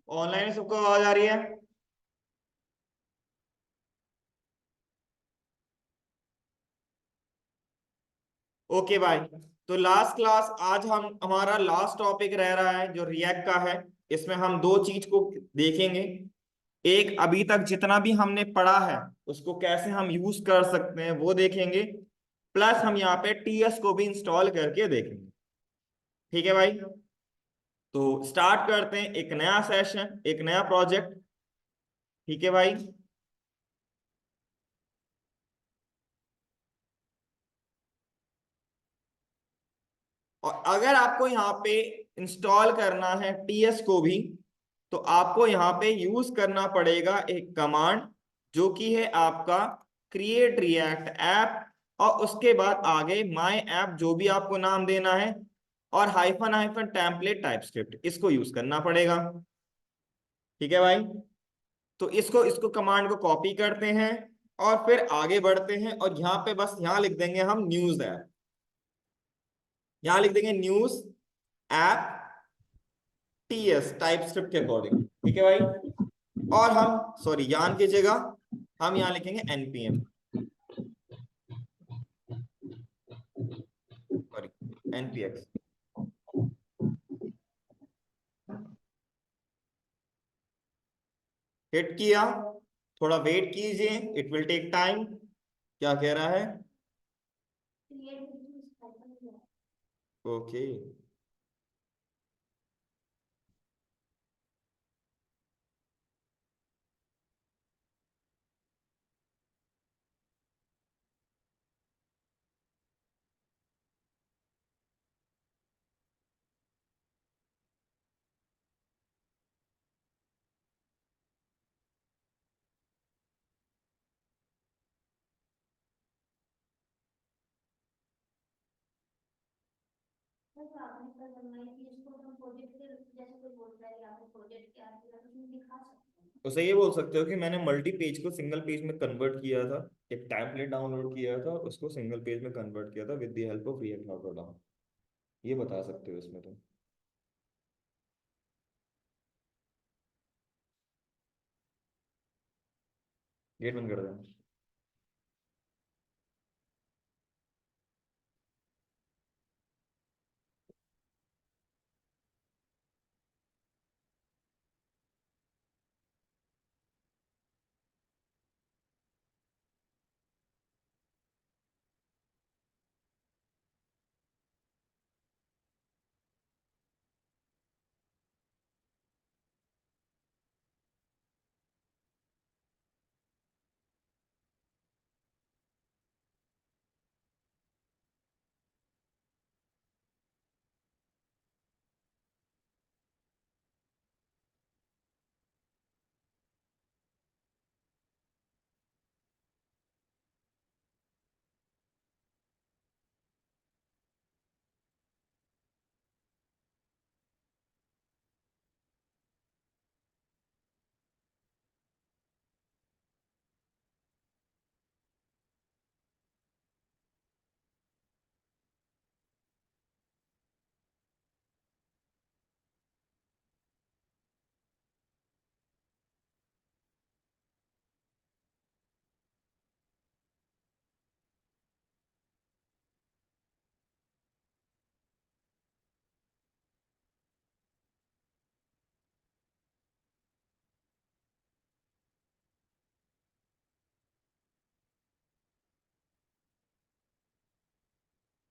Online सबको आवाज आ रही है? ओके भाई। तो लास्ट क्लास आज हम हमारा लास्ट टॉपिक रह रहा है जो रिएक्ट का है। इसमें हम दो चीज को देखेंगे। एक, अभी तक जितना भी हमने पढ़ा है उसको कैसे हम यूज कर सकते हैं वो देखेंगे। प्लस हम यहाँ पे टीएस को भी इंस्टॉल करके देखेंगे। ठीक है भाई। तो स्टार्ट करते हैं एक नया सेशन, एक नया प्रोजेक्ट। ठीक है भाई। और अगर आपको यहाँ पे इंस्टॉल करना है टीएस को भी, तो आपको यहाँ पे यूज करना पड़ेगा एक कमांड जो कि है आपका क्रिएट रिएक्ट ऐप। और उसके बाद आगे माय ऐप जो भी आपको नाम देना है, और हाइफन हाइफन टेम्पलेट टाइपस्क्रिप्ट इसको यूज करना पड़ेगा। ठीक है भाई। तो इसको इसको कमांड को कॉपी करते हैं और फिर आगे बढ़ते हैं, और यहाँ पे बस यहाँ लिख देंगे हम न्यूज ऐप। यहाँ लिख देंगे न्यूज ऐप टीएस टाइपस्क्रिप्ट के अकॉर्डिंग। ठीक है भाई। और हम सॉरी यान की जगह हम यहाँ लिखेंगे एनपीएम, सॉरी एनपीएक्स। हिट किया, थोड़ा वेट कीजिए, इट विल टेक टाइम। क्या कह रहा है? ओके। उसे ये बोल सकते हो कि मैंने मल्टी पेज को सिंगल पेज में कन्वर्ट किया था। एक टेम्पलेट डाउनलोड किया था, उसको सिंगल पेज में कन्वर्ट किया था with the help of react now. ये बता सकते हो इसमें तुम। गेट बंद कर देना।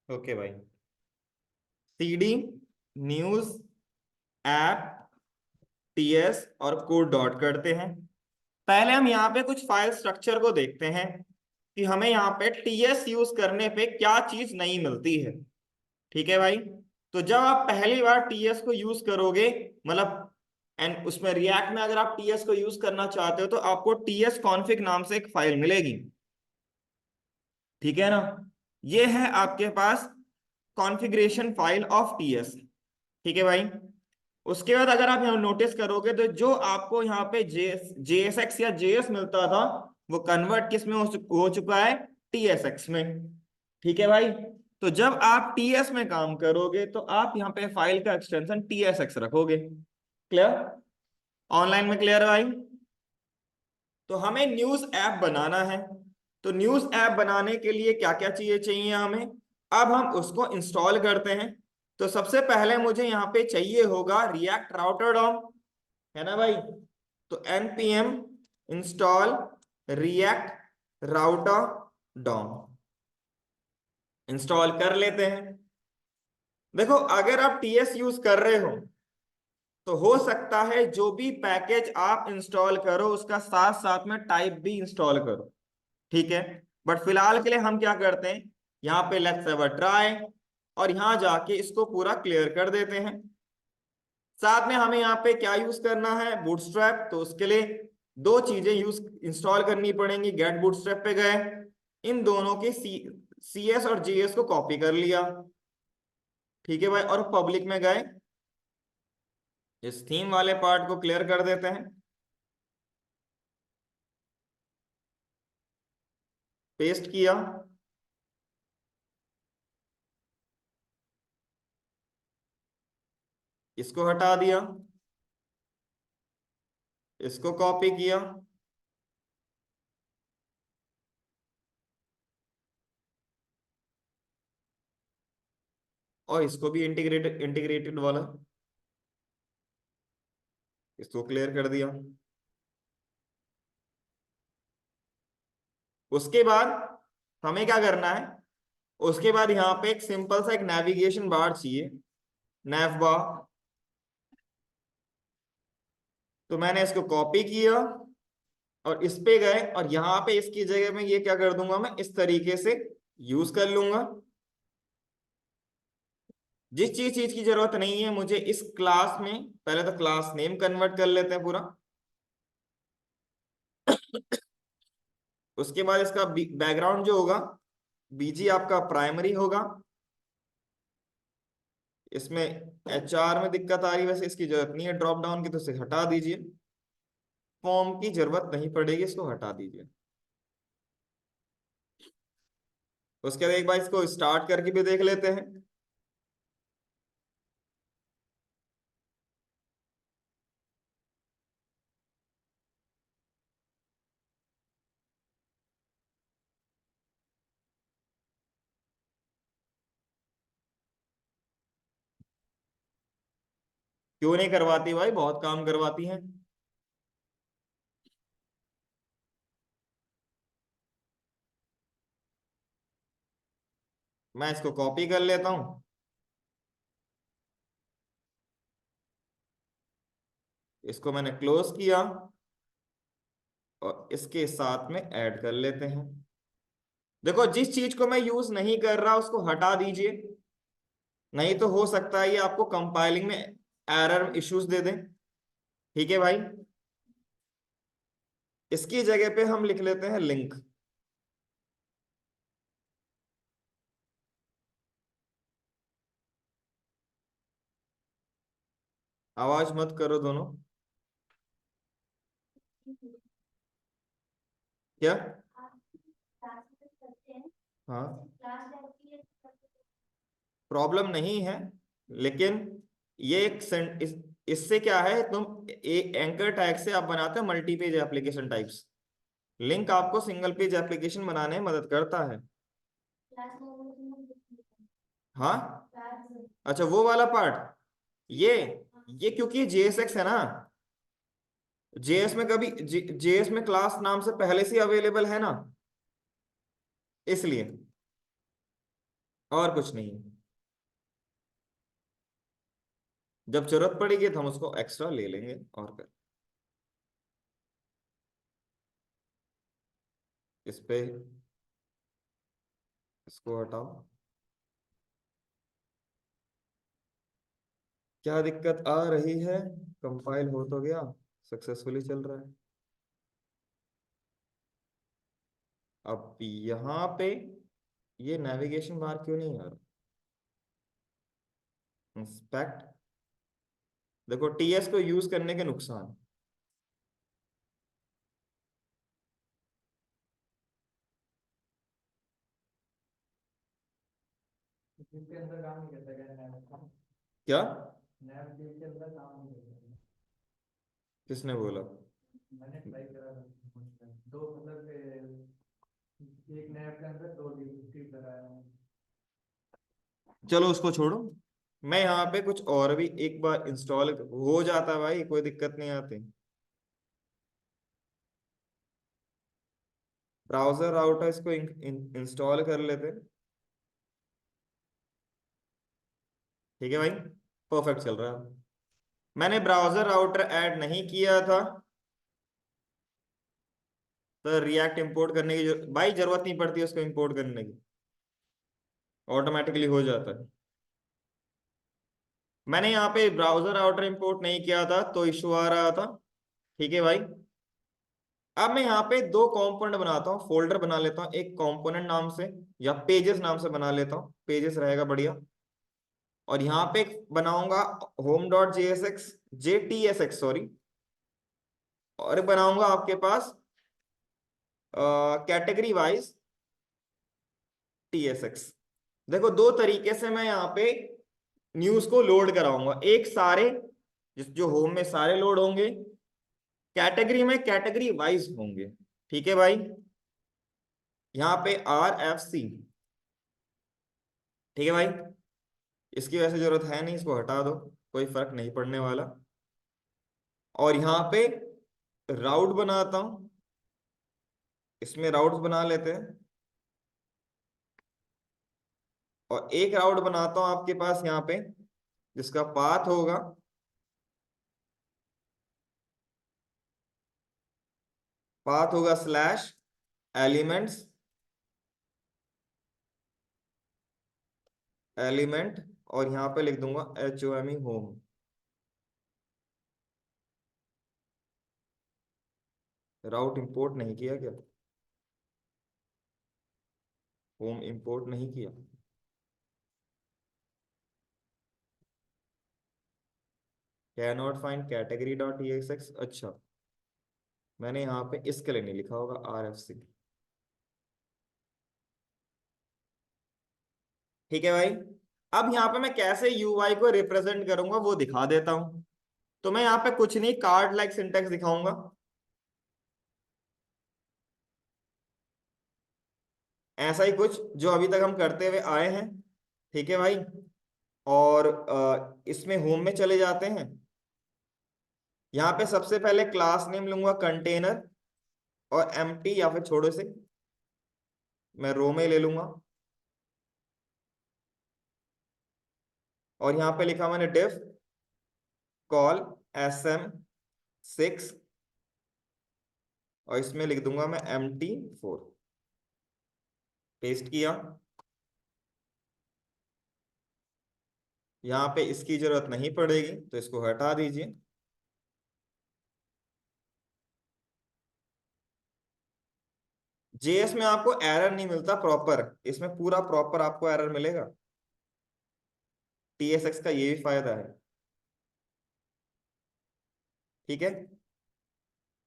ओके भाई। सीडी, न्यूज, ऐप, टीएस और कोड डॉट करते हैं। पहले हम यहाँ पे कुछ फाइल स्ट्रक्चर को देखते हैं कि हमें यहाँ पे टीएस यूज करने पे क्या चीज नहीं मिलती है। ठीक है भाई। तो जब आप पहली बार टीएस को यूज करोगे, मतलब एंड उसमें रिएक्ट में अगर आप टीएस को यूज करना चाहते हो, तो आपको टीएस कॉन्फ़िग नाम से एक फाइल मिलेगी। ठीक है ना? ये है आपके पास कॉन्फ़िगरेशन फाइल ऑफ टीएस। ठीक है भाई। उसके बाद अगर आप यहाँ नोटिस करोगे तो जो आपको यहाँ पे जेएसएक्स या जेएस मिलता था, वो कन्वर्ट किस में हो चुका है? टीएसएक्स में। ठीक है भाई। तो जब आप टीएस में काम करोगे तो आप यहाँ पे फाइल का एक्सटेंशन टीएसएक्स रखोगे। क्लियर? ऑनलाइन में क्लियर है भाई? तो हमें न्यूज ऐप बनाना है। तो न्यूज ऐप बनाने के लिए क्या क्या चीजें चाहिए हमें, अब हम उसको इंस्टॉल करते हैं। तो सबसे पहले मुझे यहाँ पे चाहिए होगा रिएक्ट राउटर डॉम, है ना भाई? तो npm install react router dom install कर लेते हैं। देखो अगर आप टीएस यूज कर रहे हो तो हो सकता है जो भी पैकेज आप इंस्टॉल करो उसका साथ साथ में टाइप भी इंस्टॉल करो, ठीक है? बट फिलहाल के लिए हम क्या करते हैं, यहाँ पे लेट्स हैव अ ट्राई और यहाँ जाके इसको पूरा क्लियर कर देते हैं। साथ में हमें यहाँ पे क्या यूज करना है, बूटस्ट्रैप। तो उसके लिए दो चीजें यूज इंस्टॉल करनी पड़ेंगी। गेट बूटस्ट्रैप पे गए, इन दोनों के सी एस और जीएस को कॉपी कर लिया, ठीक है भाई, और पब्लिक में गए, इस थीम वाले पार्ट को क्लियर कर देते हैं, पेस्ट किया, इसको हटा दिया, इसको कॉपी किया, और इसको भी इंटीग्रेटेड इंटीग्रेटेड वाला इसको क्लियर कर दिया। उसके बाद हमें क्या करना है, उसके बाद यहाँ पे एक सिंपल सा एक नेविगेशन बार चाहिए, नैव बार। तो मैंने इसको कॉपी किया और इस पे गए और यहाँ पे इसकी जगह में ये क्या कर दूंगा, मैं इस तरीके से यूज कर लूंगा। जिस चीज चीज की जरूरत नहीं है मुझे इस क्लास में, पहले तो क्लास नेम कन्वर्ट कर लेते हैं पूरा। उसके बाद इसका बैकग्राउंड जो होगा बीजी आपका प्राइमरी होगा। इसमें एचआर में दिक्कत आ रही है, वैसे इसकी जरूरत नहीं है ड्रॉप डाउन की, तो इसे हटा दीजिए। फॉर्म की जरूरत नहीं पड़ेगी, इसको हटा दीजिए। उसके बाद एक बार इसको स्टार्ट करके भी देख लेते हैं। क्यों नहीं करवाती भाई, बहुत काम करवाती हैं। मैं इसको कॉपी कर लेता हूं, इसको मैंने क्लोज किया और इसके साथ में ऐड कर लेते हैं। देखो जिस चीज को मैं यूज नहीं कर रहा उसको हटा दीजिए, नहीं तो हो सकता है ये आपको कंपाइलिंग में एरर इश्यूज दे दें, ठीक है भाई? इसकी जगह पे हम लिख लेते हैं लिंक। आवाज मत करो दोनों। क्या? हाँ, प्रॉब्लम नहीं है, लेकिन ये इससे क्या है, तुम एक एंकर टैग से आप बनाते हो multi page application types. Link आपको सिंगल पेज एप्लीकेशन बनाने में मदद करता है। हाँ, अच्छा वो वाला पार्ट, ये ये क्योंकि जेएसएक्स है ना, जेएस में कभी जेएस में क्लास नाम से पहले से अवेलेबल है ना, इसलिए, और कुछ नहीं है। जब जरूरत पड़ेगी तो हम उसको एक्स्ट्रा ले लेंगे और कर। इस पे इसको हटाओ। क्या दिक्कत आ रही है? कंपाइल हो तो गया, सक्सेसफुली चल रहा है। अब यहाँ पे ये नेविगेशन बार क्यों नहीं आ रहा? इंस्पेक्ट। देखो टीएस को यूज करने के नुकसान। इसके अंदर काम नहीं करता क्या नैप का? क्या? नैप के अंदर काम नहीं करता। किसने बोला? मैंने ट्राई करा था। दो मतलब एक नए ऐप के अंदर दो लीव लगाया हूँ। चलो उसको छोड़ो, मैं यहाँ पे कुछ और भी एक बार इंस्टॉल हो जाता है भाई, कोई दिक्कत नहीं आती। ब्राउजर राउटर इसको इंस्टॉल कर लेते, ठीक है भाई, परफेक्ट चल रहा है। मैंने ब्राउजर राउटर ऐड नहीं किया था, तो रिएक्ट इंपोर्ट करने की भाई जरूरत नहीं पड़ती उसको इंपोर्ट करने की, ऑटोमेटिकली हो जाता है। मैंने यहाँ पे ब्राउजर राउटर इंपोर्ट नहीं किया था तो इशू आ रहा था, ठीक है भाई। अब मैं यहाँ पे दो कंपोनेंट बनाता हूँ, फोल्डर बना लेता हूँ एक कंपोनेंट नाम से, या पेजेस नाम से बना लेता हूँ, पेजेस रहेगा बढ़िया। और यहाँ पे बनाऊंगा होम डॉट जेएसएक्स, जेटीएसएक्स सॉरी, और बनाऊंगा आपके पास कैटेगरी वाइज टीएसएक्स। देखो दो तरीके से मैं यहाँ पे न्यूज को लोड कराऊंगा, एक सारे जिस जो होम में सारे लोड होंगे, कैटेगरी में कैटेगरी वाइज होंगे, ठीक है भाई। यहाँ पे RFC, ठीक है भाई, इसकी वैसे जरूरत है नहीं, इसको हटा दो, कोई फर्क नहीं पड़ने वाला। और यहाँ पे राउट बनाता हूं, इसमें राउट्स बना लेते हैं। और एक राउट बनाता हूं आपके पास यहाँ पे जिसका पाथ होगा स्लैश एलिमेंट्स, एलिमेंट, और यहाँ पे लिख दूंगा HOME होम। राउट इंपोर्ट नहीं किया क्या? होम इंपोर्ट नहीं किया? Can not find category dot EXX, अच्छा मैंने यहाँ पे इसके लिए नहीं लिखा होगा RFC, ठीक है भाई। अब यहाँ पे मैं कैसे UI को रिप्रेजेंट करूंगा वो दिखा देता हूं। तो मैं यहाँ पे कुछ नहीं, कार्ड लाइक सिंटेक्स दिखाऊंगा, ऐसा ही कुछ जो अभी तक हम करते हुए आए हैं, ठीक है भाई। और इसमें होम में चले जाते हैं। यहाँ पे सबसे पहले क्लास नेम लूंगा कंटेनर, और एम्प्टी या फिर छोड़ो से मैं रो में ले लूंगा। और यहाँ पे लिखा मैंने डिफ कॉल SM6, और इसमें लिख दूंगा मैं MT4, पेस्ट किया। यहाँ पे इसकी जरूरत नहीं पड़ेगी तो इसको हटा दीजिए। जेएस में आपको एरर नहीं मिलता प्रॉपर, इसमें पूरा प्रॉपर आपको एरर मिलेगा। TSX का ये भी फायदा है, ठीक है।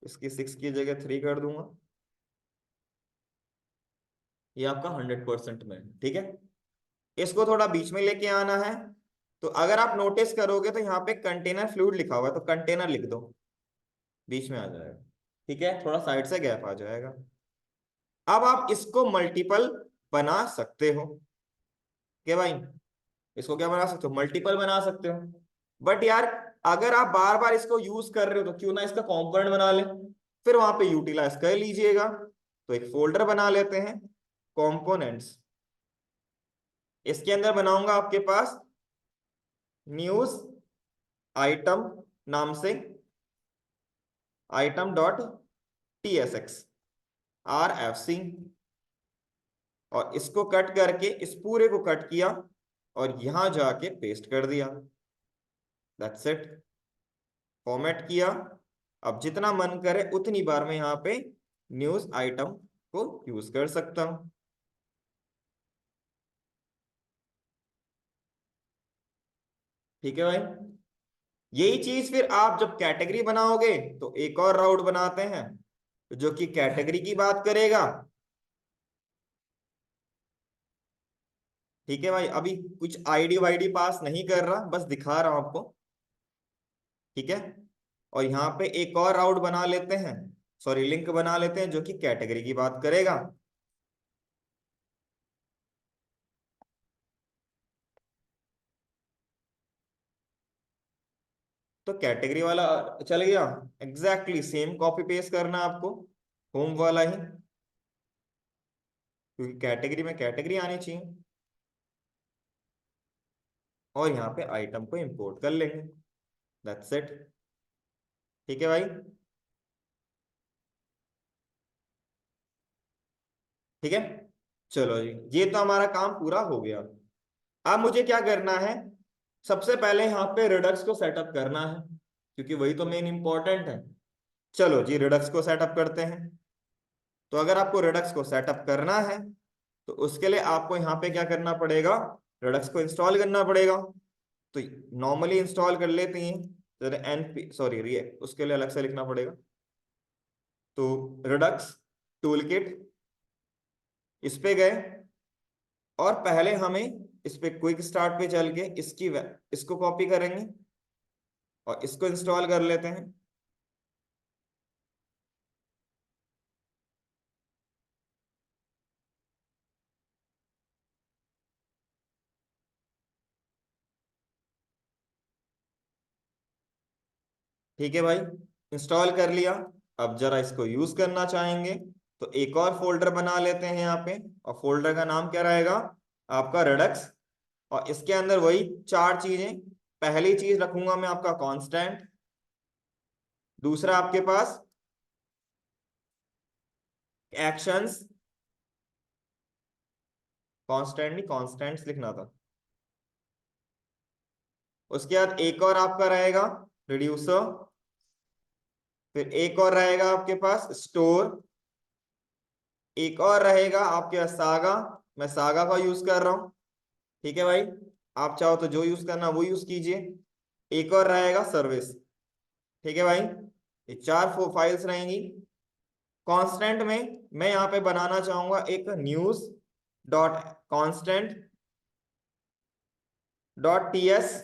इसकी 6 की जगह 3 कर दूंगा, ये आपका 100% में है, ठीक है। इसको थोड़ा बीच में लेके आना है। तो अगर आप नोटिस करोगे तो यहाँ पे कंटेनर फ्लूइड लिखा हुआ है, तो कंटेनर लिख दो, बीच में आ जाएगा, ठीक है, थोड़ा साइड से गैप आ जाएगा। अब आप इसको मल्टीपल बना सकते हो, क्या भाई, इसको क्या बना सकते हो, मल्टीपल बना सकते हो। बट यार अगर आप बार बार इसको यूज कर रहे हो तो क्यों ना इसका कंपोनेंट बना ले, फिर वहां पे यूटिलाइज कर लीजिएगा। तो एक फोल्डर बना लेते हैं, कंपोनेंट्स, इसके अंदर बनाऊंगा आपके पास न्यूज आइटम नाम से, आइटम डॉट TSX RFC, और इसको कट करके इस पूरे को कट किया और यहां जाके पेस्ट कर दिया, दैट्स इट, फॉर्मेट किया। अब जितना मन करे उतनी बार मैं यहाँ पे न्यूज आइटम को यूज कर सकता हूं, ठीक है भाई। यही चीज फिर आप जब कैटेगरी बनाओगे तो एक और राउट बनाते हैं जो कि कैटेगरी की बात करेगा, ठीक है भाई। अभी कुछ ID वाईडी पास नहीं कर रहा, बस दिखा रहा हूं आपको, ठीक है। और यहाँ पे एक और राउट बना लेते हैं, सॉरी लिंक बना लेते हैं जो कि कैटेगरी की बात करेगा। तो कैटेगरी वाला चल गया, एग्जैक्टली सेम कॉपी पेस्ट करना है आपको, होम वाला ही, क्योंकि कैटेगरी में कैटेगरी आनी चाहिए। और यहाँ पे आइटम को इंपोर्ट कर लेंगे, दैट्स इट। ठीक है भाई। ठीक है, चलो जी, ये तो हमारा काम पूरा हो गया। अब मुझे क्या करना है, सबसे पहले यहाँ पे रिडक्स को सेटअप करना है, क्योंकि वही तो मेन इंपॉर्टेंट है। चलो जी, रिडक्स को सेटअप करते हैं। तो अगर आपको रिडक्स को सेटअप करना है तो उसके लिए आपको यहाँ पे क्या करना पड़ेगा, रिडक्स को इंस्टॉल करना पड़ेगा। तो नॉर्मली इंस्टॉल कर लेते हैं, एनपी सॉरी उसके लिए अलग से लिखना पड़ेगा। तो रिडक्स टूलकिट, इस पे गए और पहले हमें इस पे क्विक स्टार्ट पे चल के इसको कॉपी करेंगे और इसको इंस्टॉल कर लेते हैं। ठीक है भाई, इंस्टॉल कर लिया। अब जरा इसको यूज करना चाहेंगे तो एक और फोल्डर बना लेते हैं यहाँ पे, और फोल्डर का नाम क्या रहेगा, आपका रिडक्स। और इसके अंदर वही चार चीजें, पहली चीज रखूंगा मैं आपका कांस्टेंट, दूसरा आपके पास एक्शंस, कांस्टेंट नहीं कॉन्स्टेंट्स लिखना था। उसके बाद एक और आपका रहेगा रिड्यूसर, फिर एक और रहेगा आपके पास स्टोर, एक और रहेगा आपके पास सागा, मैं सागा का यूज कर रहा हूं। ठीक है भाई, आप चाहो तो जो यूज करना वो यूज कीजिए। एक और रहेगा सर्विस। ठीक है भाई, ये चार फाइल्स रहेंगी। कांस्टेंट में मैं यहाँ पे बनाना चाहूंगा एक news dot constant dot TS.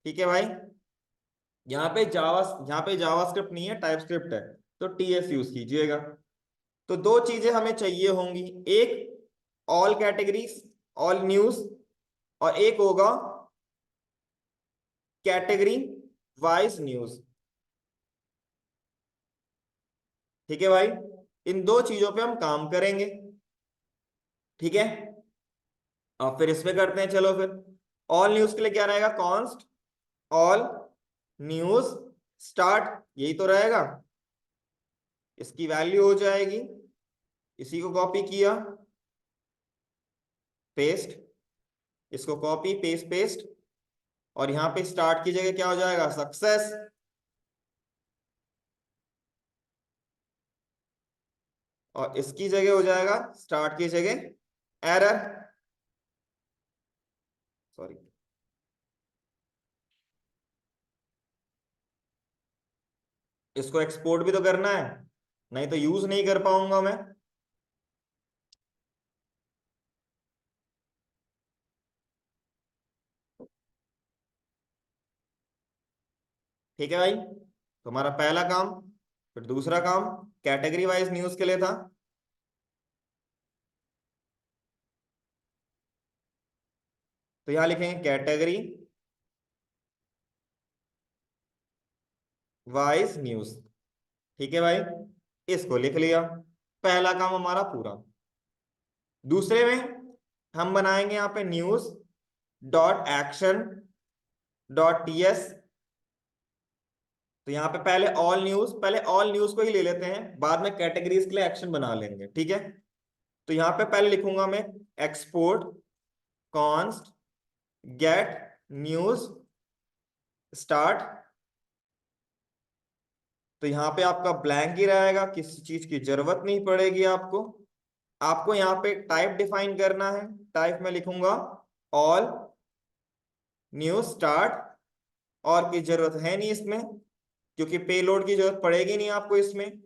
ठीक है भाई, यहाँ पे जावास्क्रिप्ट नहीं है, टाइपस्क्रिप्ट है, तो टीएस यूज कीजिएगा। तो दो चीजें हमें चाहिए होंगी, एक ऑल कैटेगरीज, ऑल न्यूज, और एक होगा कैटेगरी वाइज न्यूज। ठीक है भाई, इन दो चीजों पे हम काम करेंगे। ठीक है, अब फिर इसमें करते हैं, चलो फिर ऑल न्यूज के लिए क्या रहेगा, कॉन्स्ट ऑल न्यूज स्टार्ट, यही तो रहेगा। इसकी वैल्यू हो जाएगी, इसी को कॉपी किया, पेस्ट, इसको कॉपी पेस्ट पेस्ट, और यहां पे स्टार्ट की जगह क्या हो जाएगा, सक्सेस, और इसकी जगह हो जाएगा स्टार्ट की जगह एरर, सॉरी। इसको एक्सपोर्ट भी तो करना है, नहीं तो यूज नहीं कर पाऊंगा मैं। ठीक है भाई, तो हमारा पहला काम, फिर दूसरा काम कैटेगरी वाइज न्यूज के लिए था। तो यहां लिखेंगे कैटेगरी वाइज न्यूज। ठीक है भाई, इसको लिख लिया, पहला काम हमारा पूरा। दूसरे में हम बनाएंगे यहाँ पे news dot action dot TS. तो यहाँ पे पहले ऑल न्यूज को ही ले लेते हैं, बाद में कैटेगरीज के लिए एक्शन बना लेंगे। ठीक है, तो यहाँ पे पहले लिखूंगा मैं export const get news start. तो यहाँ पे आपका ब्लैंक ही रहेगा, किसी चीज की जरूरत नहीं पड़ेगी आपको। आपको यहाँ पे टाइप डिफाइन करना है, टाइप में लिखूंगा ऑल न्यूज स्टार्ट, और की जरूरत है नहीं इसमें, क्योंकि पेलोड की जरूरत पड़ेगी नहीं आपको इसमें।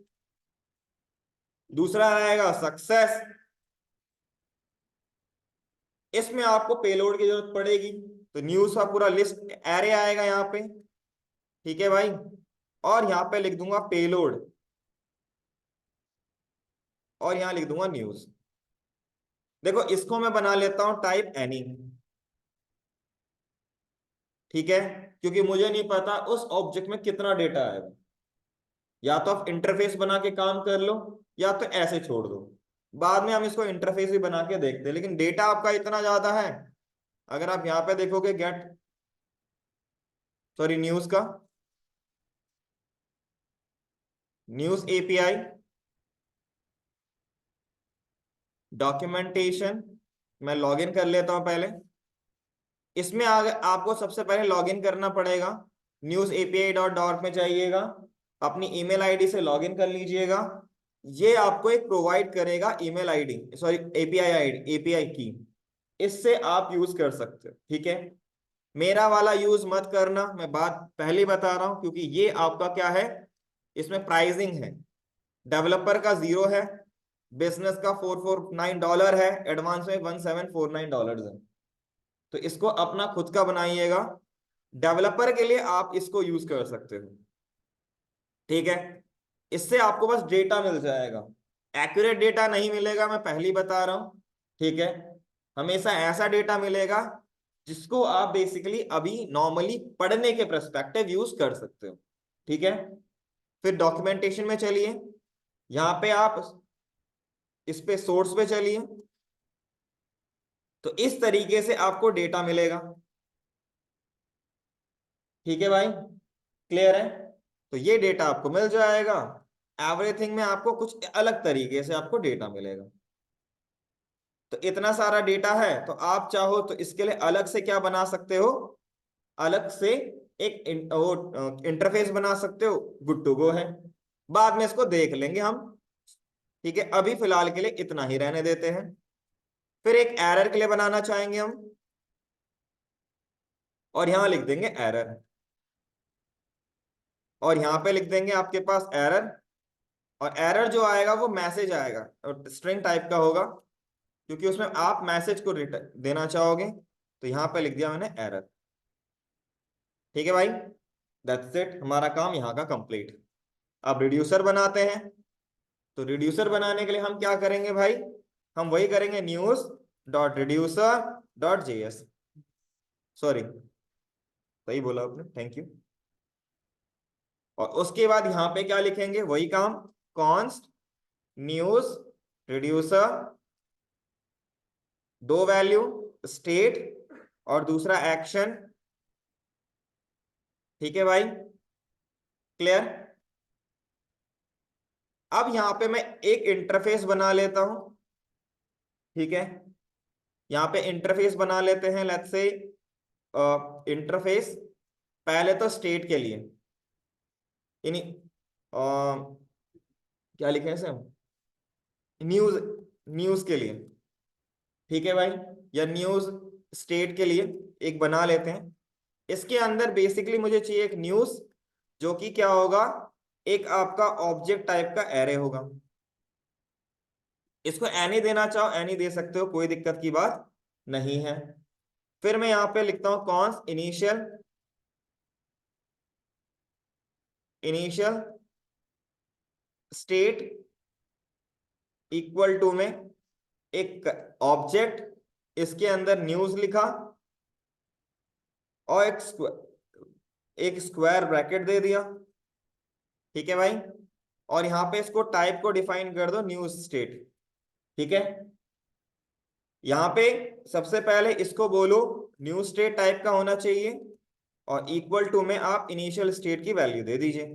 दूसरा रहेगा सक्सेस, इसमें आपको पेलोड की जरूरत पड़ेगी। तो न्यूज का पूरा लिस्ट एरे आएगा यहाँ पे। ठीक है भाई, और यहां पे लिख दूंगा पेलोड, और यहां लिख दूंगा न्यूज। देखो इसको मैं बना लेता हूं टाइप एनी, ठीक है, क्योंकि मुझे नहीं पता उस ऑब्जेक्ट में कितना डेटा आएगा। या तो आप इंटरफेस बना के काम कर लो, या तो ऐसे छोड़ दो। बाद में हम इसको इंटरफेस भी बना के देखते हैं, लेकिन डेटा आपका इतना ज्यादा है। अगर आप यहां पे देखोगे गेट, सॉरी न्यूज का, न्यूज एपीआई, डॉक्यूमेंटेशन, मैं लॉगिन कर लेता हूं पहले। इसमें आपको सबसे पहले लॉगिन करना पड़ेगा। न्यूज एपीआई डॉट डॉट में जाइएगा, अपनी ईमेल आईडी से लॉगिन कर लीजिएगा। ये आपको एक प्रोवाइड करेगा email ID, sorry API ID, API की। इससे आप यूज कर सकते हो, ठीक है। मेरा वाला यूज मत करना, मैं बात पहले बता रहा हूं, क्योंकि ये आपका क्या है, इसमें प्राइसिंग है। डेवलपर का 0 है, बिजनेस का $449 है, एडवांस में $1749 है। तो इसको अपना खुद का बनाइएगा। डेवलपर के लिए आप इसको यूज कर सकते हो, ठीक है। इससे आपको बस डेटा मिल जाएगा, एक्यूरेट डेटा नहीं मिलेगा, मैं पहले ही बता रहा हूं, ठीक है। हमेशा ऐसा डेटा मिलेगा जिसको आप बेसिकली अभी नॉर्मली पढ़ने के पर्सपेक्टिव यूज कर सकते हो, ठीक है। फिर डॉक्यूमेंटेशन में चलिए, यहां पे आप इस पे सोर्स पे चलिए, तो इस तरीके से आपको डेटा मिलेगा, ठीक है भाई, क्लियर है। तो ये डेटा आपको मिल जाएगा। एवरीथिंग में आपको कुछ अलग तरीके से आपको डेटा मिलेगा। तो इतना सारा डेटा है, तो आप चाहो तो इसके लिए अलग से क्या बना सकते हो, अलग से एक इंटरफेस बना सकते हो, गुड टू गो है। बाद में इसको देख लेंगे हम, ठीक है। अभी फिलहाल के लिए इतना ही रहने देते हैं। फिर एक एरर के लिए बनाना चाहेंगे हम, और यहां लिख देंगे एरर, और यहां पे लिख देंगे आपके पास एरर। और एरर जो आएगा वो मैसेज आएगा, और स्ट्रिंग टाइप का होगा, क्योंकि उसमें आप मैसेज को रिटर्न देना चाहोगे। तो यहां पे लिख दिया मैंने एरर, ठीक है भाई। दैट्स इट, हमारा काम यहाँ का कंप्लीट। अब रिड्यूसर बनाते हैं। तो रिड्यूसर बनाने के लिए हम क्या करेंगे भाई, हम वही करेंगे, news dot reducer dot JS, sorry सही बोला आपने, थैंक यू। और उसके बाद यहाँ पे क्या लिखेंगे, वही काम, कॉन्स्ट न्यूज रिड्यूसर, दो वैल्यू, स्टेट और दूसरा एक्शन, ठीक है भाई, क्लियर। अब यहां पे मैं एक इंटरफेस बना लेता हूं, ठीक है। यहां पे इंटरफेस बना लेते हैं, लेट्स से इंटरफेस पहले तो स्टेट के लिए, यानी क्या लिखे हैं इसे हम, न्यूज, न्यूज के लिए, ठीक है भाई, या न्यूज स्टेट के लिए एक बना लेते हैं। इसके अंदर बेसिकली मुझे चाहिए एक न्यूज, जो कि क्या होगा, एक आपका ऑब्जेक्ट टाइप का एरे होगा। इसको एनी देना चाहो एनी दे सकते हो, कोई दिक्कत की बात नहीं है। फिर मैं यहां पे लिखता हूं const initial, initial state equal to में एक ऑब्जेक्ट, इसके अंदर न्यूज लिखा, और एक स्क्वायर ब्रैकेट दे दिया, ठीक है भाई। और यहां पे इसको टाइप को डिफाइन कर दो न्यूज स्टेट, ठीक है। यहां पे सबसे पहले इसको बोलो न्यू स्टेट टाइप का होना चाहिए, और इक्वल टू में आप इनिशियल स्टेट की वैल्यू दे दीजिए,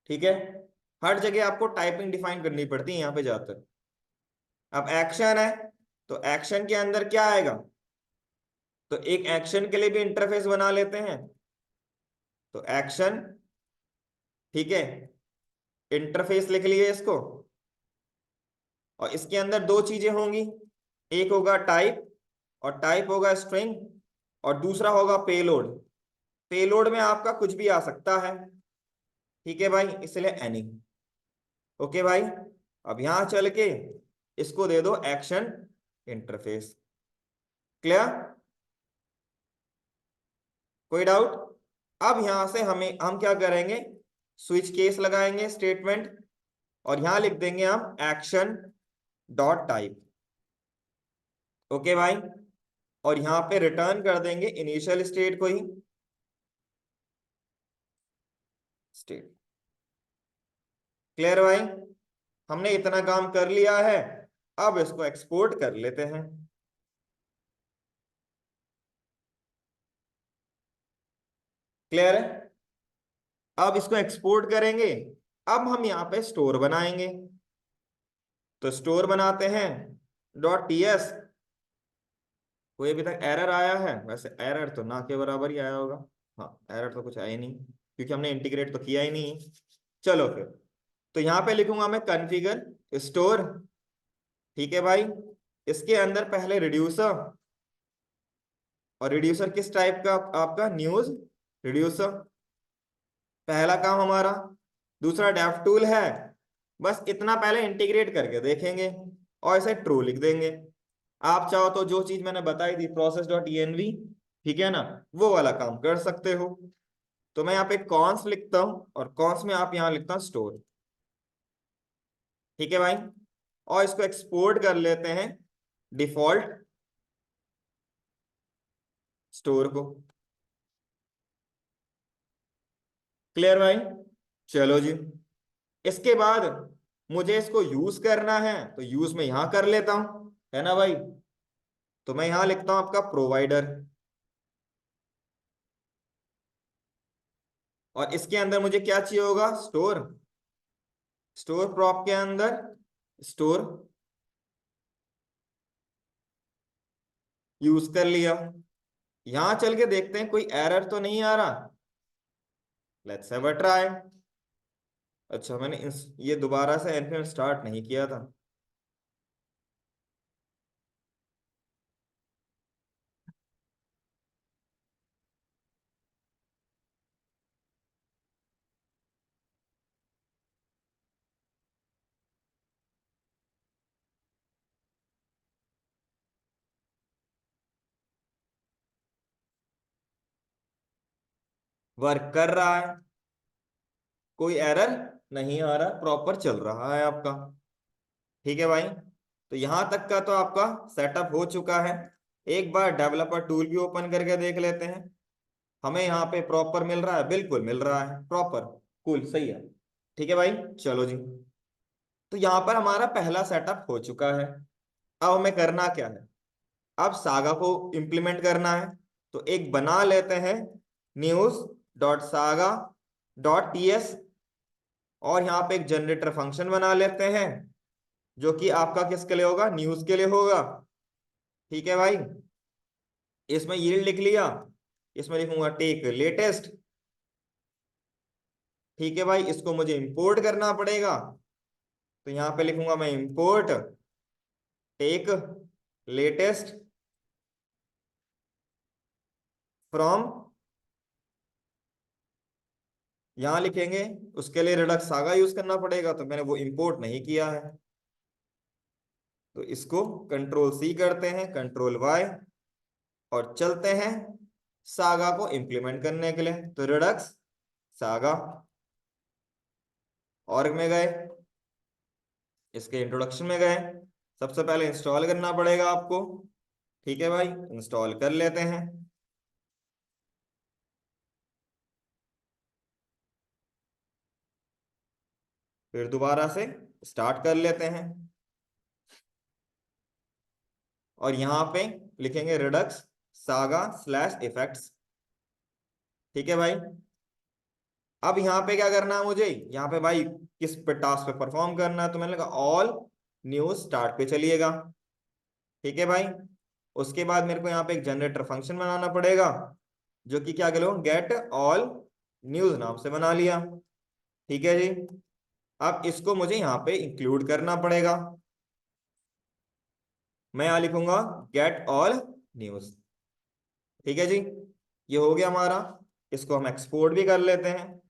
ठीक है। हर जगह आपको टाइपिंग डिफाइन करनी पड़ती है यहाँ पे जाकर। अब एक्शन है, तो एक्शन के अंदर क्या आएगा, तो एक एक्शन के लिए भी इंटरफेस बना लेते हैं। तो एक्शन, ठीक है, इंटरफेस लिख लिए इसको। और इसके अंदर दो चीजें होंगी, एक होगा टाइप, और टाइप होगा स्ट्रिंग, और दूसरा होगा पेलोड। पेलोड में आपका कुछ भी आ सकता है, ठीक है भाई, इसलिए एनी। ओके भाई, अब यहां चल के इसको दे दो एक्शन इंटरफेस, क्लियर, कोई डाउट। अब यहां से हम क्या करेंगे, स्विच केस लगाएंगे स्टेटमेंट, और यहां लिख देंगे हम एक्शन डॉट टाइप। ओके भाई, और यहां पे रिटर्न कर देंगे इनिशियल स्टेट को ही, स्टेट। क्लियर भाई, हमने इतना काम कर लिया है। अब इसको एक्सपोर्ट कर लेते हैं। क्लियर है, अब इसको एक्सपोर्ट करेंगे। अब हम यहाँ पे स्टोर बनाएंगे, तो स्टोर बनाते हैं डॉट टीएस। कोई अभी तक एरर आया है? वैसे एरर तो ना के बराबर ही आया होगा। हाँ, एरर तो कुछ आया ही नहीं, क्योंकि हमने इंटीग्रेट तो किया ही नहीं। चलो फिर, तो यहाँ पे लिखूंगा मैं कॉन्फ़िगर स्टोर। ठीक है भाई, इसके अंदर पहले रिड्यूसर, और रिड्यूसर किस टाइप का? आपका न्यूज रिड्यूसर, पहला काम हमारा। दूसरा डेफ टूल है, बस इतना पहले इंटीग्रेट करके देखेंगे, और ऐसे ट्रू लिख देंगे। आप चाहो तो जो चीज मैंने बताई थी प्रोसेस डॉट env, ठीक है ना, वो वाला काम कर सकते हो। तो मैं यहाँ पे कॉन्स लिखता हूँ, और कॉन्स में आप यहाँ लिखता हूँ स्टोर। ठीक है भाई, और इसको एक्सपोर्ट कर लेते हैं डिफॉल्ट स्टोर को। क्लियर भाई, चलो जी। इसके बाद मुझे इसको यूज करना है, तो यूज में यहां कर लेता हूं, है ना भाई। तो मैं यहां लिखता हूं आपका प्रोवाइडर, और इसके अंदर मुझे क्या चाहिए होगा? स्टोर। स्टोर प्रॉप के अंदर स्टोर यूज कर लिया। यहां चल के देखते हैं कोई एरर तो नहीं आ रहा। Let's have a try. अच्छा, मैंने ये दोबारा से npm स्टार्ट नहीं किया था। वर्क कर रहा है, कोई एरर नहीं आ रहा, प्रॉपर चल रहा है आपका। ठीक है भाई, तो यहां तक का तो आपका सेटअप हो चुका है। एक बार डेवलपर टूल भी ओपन करके देख लेते हैं। हमें यहाँ पे प्रॉपर मिल रहा है, बिल्कुल मिल रहा है प्रॉपर। कूल, सही है। ठीक है भाई, चलो जी। तो यहाँ पर हमारा पहला सेटअप हो चुका है। अब हमें करना क्या है? अब सागा को इंप्लीमेंट करना है। तो एक बना लेते हैं news dot saga dot TS, और यहाँ पे एक जनरेटर फंक्शन बना लेते हैं, जो कि आपका किसके लिए होगा? न्यूज के लिए होगा। ठीक है भाई, इसमें यील्ड लिख लिया, इसमें लिखूंगा टेक लेटेस्ट। ठीक है भाई, इसको मुझे इंपोर्ट करना पड़ेगा, तो यहां पे लिखूंगा मैं इंपोर्ट टेक लेटेस्ट फ्रॉम। यहां लिखेंगे, उसके लिए रिडक्स सागा यूज करना पड़ेगा, तो मैंने वो इंपोर्ट नहीं किया है। तो इसको कंट्रोल सी करते हैं, कंट्रोल वाई, और चलते हैं सागा को इंप्लीमेंट करने के लिए। तो रिडक्स सागा ऑर्ग में गए, इसके इंट्रोडक्शन में गए। सबसे पहले इंस्टॉल करना पड़ेगा आपको। ठीक है भाई, इंस्टॉल कर लेते हैं। फिर दोबारा से स्टार्ट कर लेते हैं, और यहां पे लिखेंगे रिडक्स सागा स्लैश इफेक्ट्स। ठीक है भाई, अब यहाँ पे क्या करना है मुझे? यहाँ पे भाई किस पे टास्क पे परफॉर्म करना है? तो मैंने लगा ऑल न्यूज स्टार्ट पे चलिएगा। ठीक है भाई, उसके बाद मेरे को यहाँ पे एक जनरेटर फंक्शन बनाना पड़ेगा, जो कि क्या करो, गेट ऑल न्यूज नाम से बना लिया। ठीक है जी, अब इसको मुझे यहाँ पे इंक्लूड करना पड़ेगा। मैं यहाँ लिखूंगा गेट ऑल न्यूज। ठीक है जी, ये हो गया हमारा। इसको हम एक्सपोर्ट भी कर लेते हैं।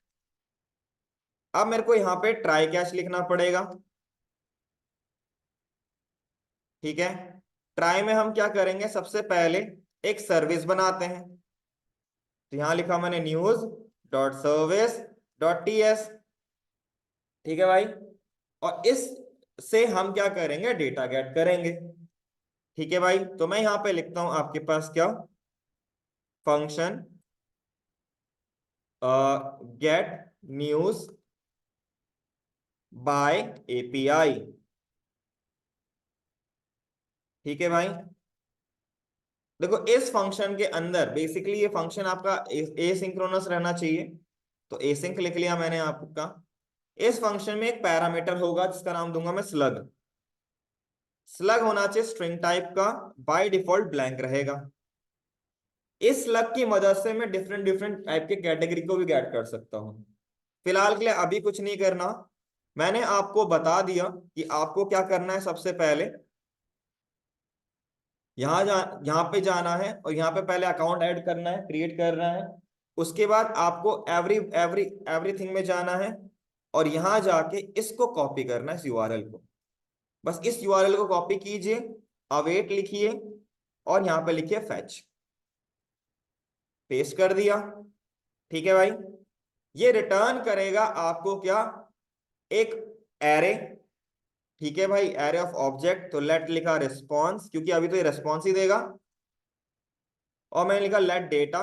अब मेरे को यहाँ पे ट्राई कैच लिखना पड़ेगा। ठीक है, ट्राई में हम क्या करेंगे? सबसे पहले एक सर्विस बनाते हैं। तो यहां लिखा मैंने news dot service dot TS. ठीक है भाई। और इस से हम क्या करेंगे, डेटा गेट करेंगे। ठीक है भाई, तो मैं यहां पे लिखता हूं आपके पास क्या, function get news by API. ठीक है भाई। देखो इस फंक्शन के अंदर बेसिकली ये फंक्शन आपका एसिंक्रोनस रहना चाहिए, तो एसिंक लिख लिया मैंने आपका। इस फंक्शन में एक पैरामीटर होगा जिसका नाम दूंगा मैं स्लग। स्लग होना चाहिए स्ट्रिंग टाइप का, बाय डिफॉल्ट ब्लैंक रहेगा। इस स्लग की मदद से मैं डिफरेंट डिफरेंट टाइप के कैटेगरी को भी गेट कर सकता हूँ। फिलहाल के लिए अभी कुछ नहीं करना, मैंने आपको बता दिया कि आपको क्या करना है। सबसे पहले यहाँ पे जाना है और यहाँ पे पहले अकाउंट ऐड करना है, क्रिएट करना है। उसके बाद आपको एवरी एवरी एवरीथिंग में जाना है और यहाँ जाके इसको कॉपी करना है, इस यूआरएल को। बस इस यूआरएल को कॉपी कीजिए, अवेट लिखिए और यहाँ पे लिखिए फैच, पेस्ट कर दिया। ठीक है भाई। ये रिटर्न करेगा आपको क्या, एक एरे। ठीक है भाई, एरे ऑफ ऑब्जेक्ट। तो लेट लिखा रिस्पॉन्स, क्योंकि अभी तो ये रिस्पॉन्स ही देगा। और मैंने लिखा लेट डेटा,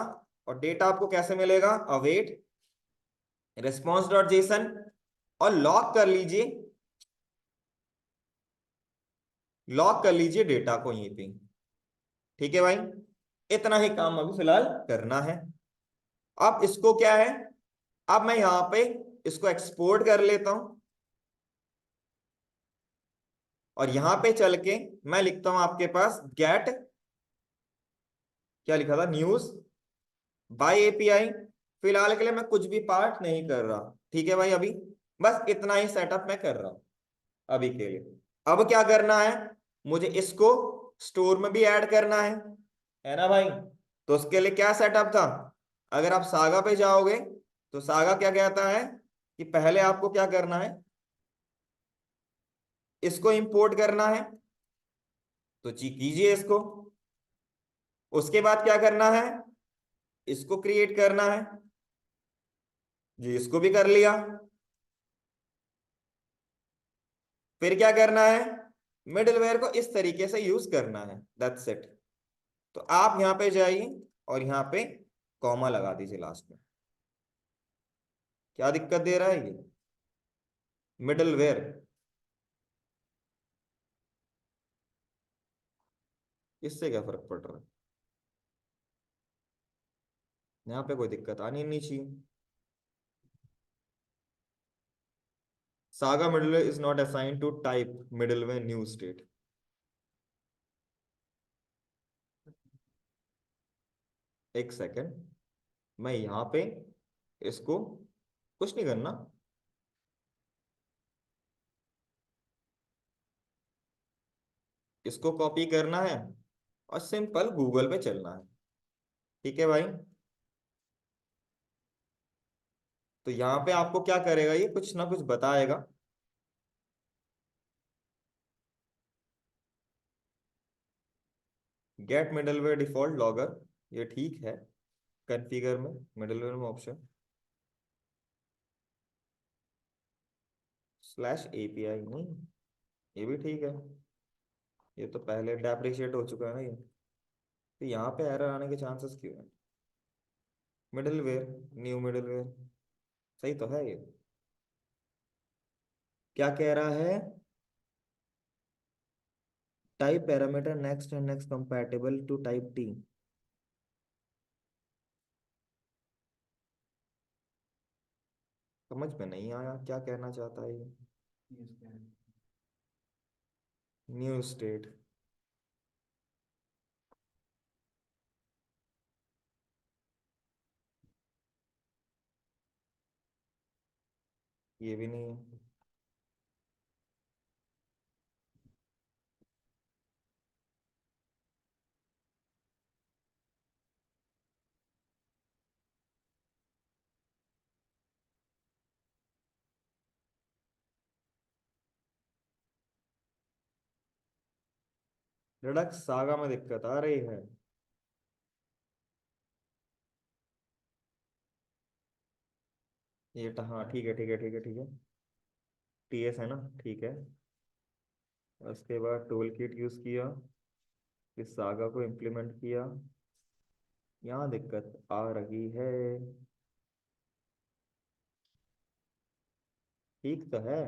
और डेटा आपको कैसे मिलेगा, अवेट रिस्पॉन्स डॉट जेसन। और लॉक कर लीजिए डेटा को यहीं पे। ठीक है भाई, इतना ही काम अभी फिलहाल करना है। अब इसको क्या है, अब मैं यहां पे इसको एक्सपोर्ट कर लेता हूं और यहां पे चल के मैं लिखता हूं आपके पास गेट, क्या लिखा था, न्यूज बाय एपीआई। फिलहाल के लिए मैं कुछ भी पार्ट नहीं कर रहा। ठीक है भाई, अभी बस इतना ही सेटअप मैं कर रहा हूं अभी के लिए। अब क्या करना है, मुझे इसको स्टोर में भी ऐड करना है ना भाई। तो उसके लिए क्या सेटअप था, अगर आप सागा पे जाओगे तो सागा क्या कहता है कि पहले आपको क्या करना है, इसको इंपोर्ट करना है। तो जी कीजिए इसको। उसके बाद क्या करना है, इसको क्रिएट करना है। जी इसको भी कर लिया। फिर क्या करना है, मिडलवेयर को इस तरीके से यूज करना है, दैट्स इट। तो आप यहां पे जाइए और यहां पे कॉमा लगा दीजिए लास्ट में। क्या दिक्कत दे रहा है ये मिडलवेयर, इससे क्या फर्क पड़ रहा है, यहाँ पे कोई दिक्कत आनी नहीं चाहिए। Saga middleware is not assigned to type middleware new state. एक सेकेंड, मैं यहाँ पे इसको कुछ नहीं करना, इसको कॉपी करना है और सिंपल गूगल पे चलना है। ठीक है भाई। तो यहाँ पे आपको क्या करेगा, ये कुछ ना कुछ बताएगा। गेट मिडलवेयर डिफॉल्ट लॉगर, ये ठीक है। कॉन्फ़िगर में मिडलवेयर में ऑप्शन स्लैश एपीआई नहीं, ये भी ठीक है। ये तो पहले डेप्रिशिएट हो चुका है ना ये, तो यहाँ पे एरर आने के चांसेस क्यों है। मिडलवेयर, न्यू मिडलवेयर, सही तो है ये। क्या कह रहा है, type parameter next and next compatible to type T. समझ में नहीं आया क्या कहना चाहता है ये। न्यू स्टेट, ये भी नहीं है। रिडक्स सागा में दिक्कत आ रही है। हाँ ठीक है ठीक है ठीक है ठीक है। टीएस है ना, ठीक है। उसके बाद टूल किट यूज किया, फिर सागा को इम्प्लीमेंट किया। यहाँ दिक्कत आ रही है। ठीक तो है।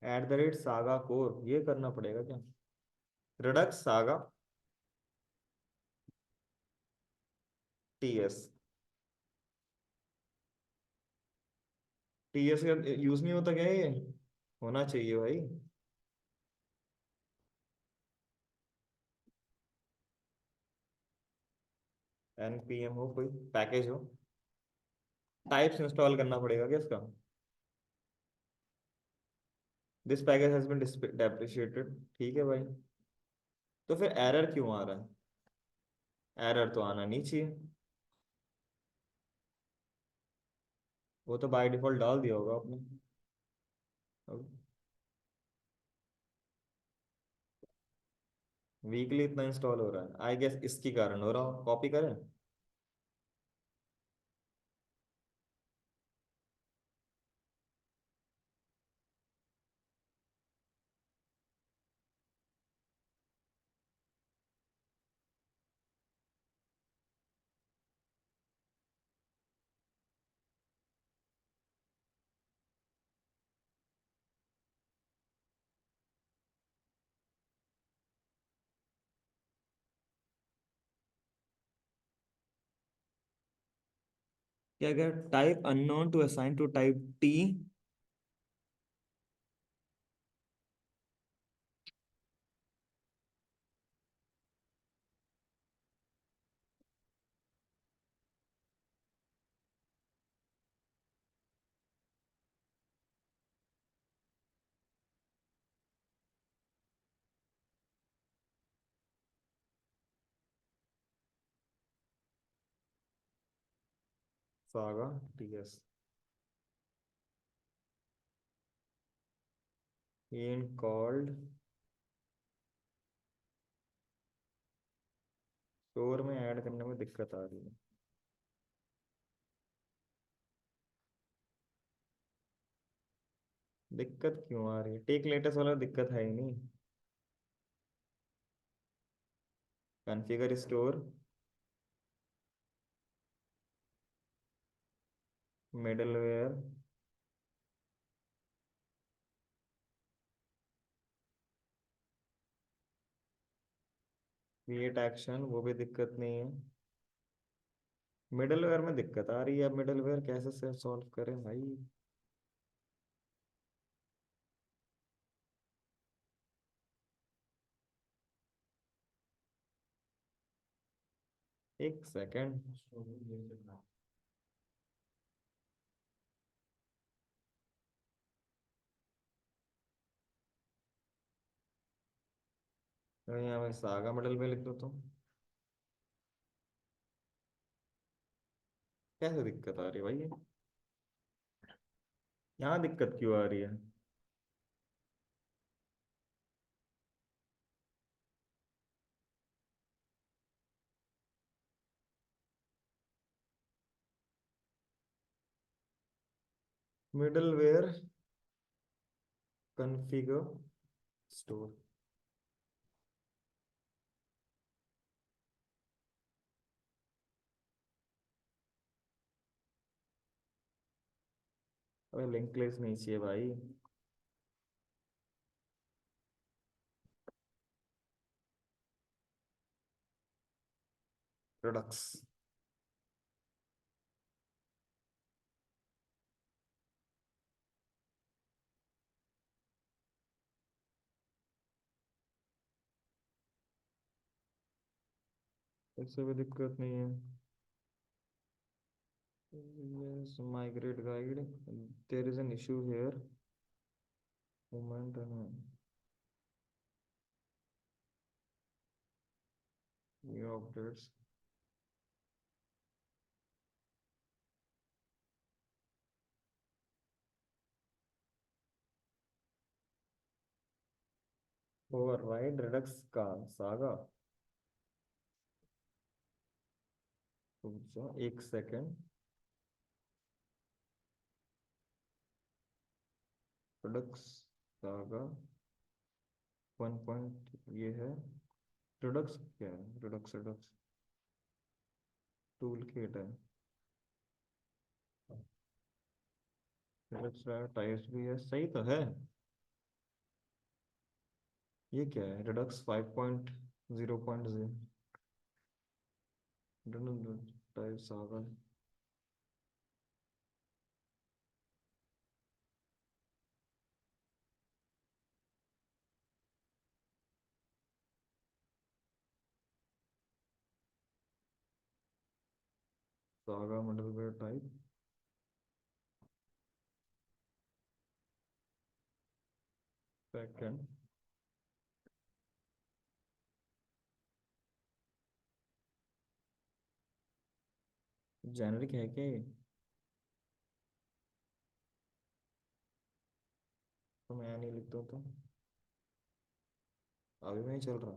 At the rate saga core ये करना पड़ेगा क्या? Redux saga TS. टीएस का यूज नहीं होता क्या ये? होना चाहिए भाई। npm हो, कोई पैकेज हो। टाइप्स इंस्टॉल करना पड़ेगा क्या इसका? This package has been depreciated, ठीक है भाई। तो फिर एरर क्यों आ रहा है? एरर तो आना नहीं चाहिए। वो तो बाय डिफॉल्ट डाल दिया होगा आपने। वीकली इतना इंस्टॉल हो रहा है, आई गेस इसके कारण हो रहा हो। कॉपी करें। क्या क्या? Type unknown to assign to type T. Saga TS in called store में ऐड करने में दिक्कत आ रही है। दिक्कत क्यों आ रही है? टेक लेटेस्ट वाला दिक्कत है ही नहीं। Configure store, middleware, create action, वो भी दिक्कत नहीं है। मिडलवेयर में दिक्कत आ रही है। अब मिडलवेयर कैसे से सॉल्व करें भाई? एक सेकेंड। तो यहाँ मैं सागा मिडल में लिख दो तो कैसे दिक्कत आ रही है भाई ये? यहाँ दिक्कत क्यों आ रही है? Middleware configure store. अबे लिंक लिस्ट नहीं चाहिए भाई। प्रोडक्ट्स। इससे भी दिक्कत नहीं है। Yes, migrate guide. There is an issue here. Moment and new updates. Override Redux का सागा। रुक जाओ एक सेकेंड। प्रोडक्ट्स सागा 1 पॉइंट ये है। प्रोडक्ट्स क्या है? प्रोडक्ट्स प्रोडक्ट्स टूल किट है। प्रोडक्ट्स टाइप्स भी है, सही तो है। ये क्या है? Redux 5.0.0 type saga. Saga middleware type. Second. Generic है क्या ये? तो मैं नहीं लिखता हूँ तो अभी में ही चल रहा।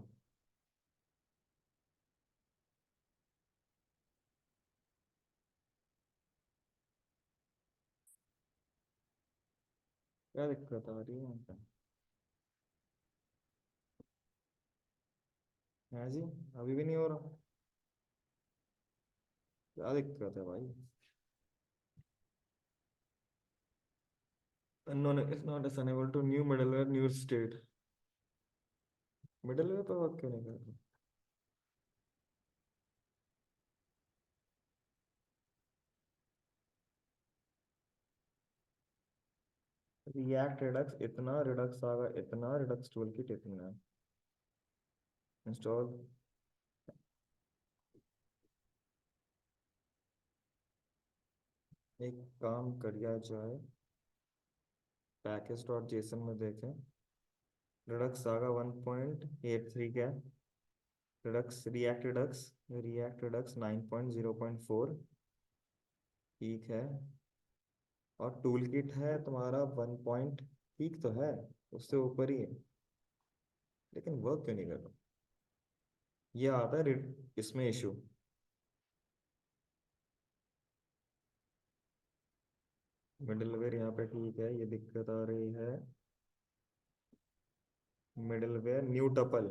क्या दिक्कत आ रही है यहाँ पे? है जी, अभी भी नहीं हो रहा। क्या दिक्कत है भाई? unknown is not assignable to new middleware new state। Middleware पर वर्क क्यों नहीं कर रहा? रिएक्ट रिडक्स इतना, रिडक्स आगा इतना, रिडक्स टूल किट इतना। इंस्टॉल। एक काम करिया जाए, पैकेज डॉट जेसन में देखें। रिडक्स सागा 1.83 क्या? Redux react Redux, react Redux 9.0.4 ठीक है। और टूल किट है तुम्हारा 1 पॉइंट, ठीक तो है, उससे ऊपर ही है। लेकिन वर्क क्यों नहीं कर रहा? ये आता है इसमें इशू। मिडलवेयर यहाँ पे ठीक है, ये दिक्कत आ रही है। Middleware new tuple.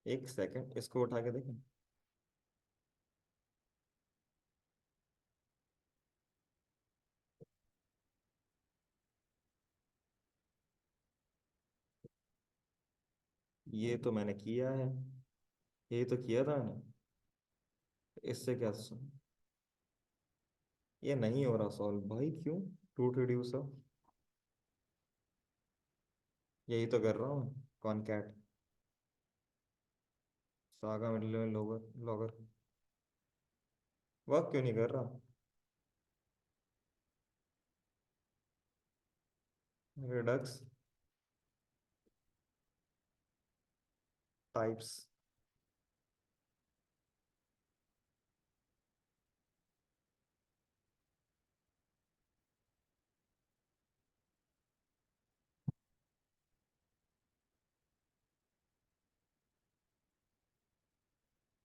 एक सेकंड इसको उठा के देखें। ये तो मैंने किया है, ये तो किया था मैंने। इससे क्या ये नहीं हो रहा सॉल्व भाई, क्यों? रूट रिड्यूसर यही तो कर रहा हूँ। Concat saga middleware logger logger work क्यों नहीं कर रहा? Redux types.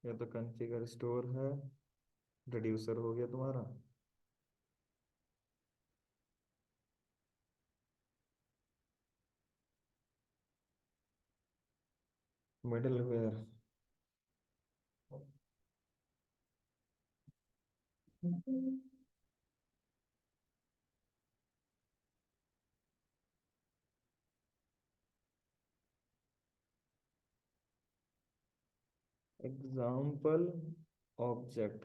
ये तो कॉन्फ़िगर स्टोर है। रिड्यूसर हो गया तुम्हारा। Middleware example object.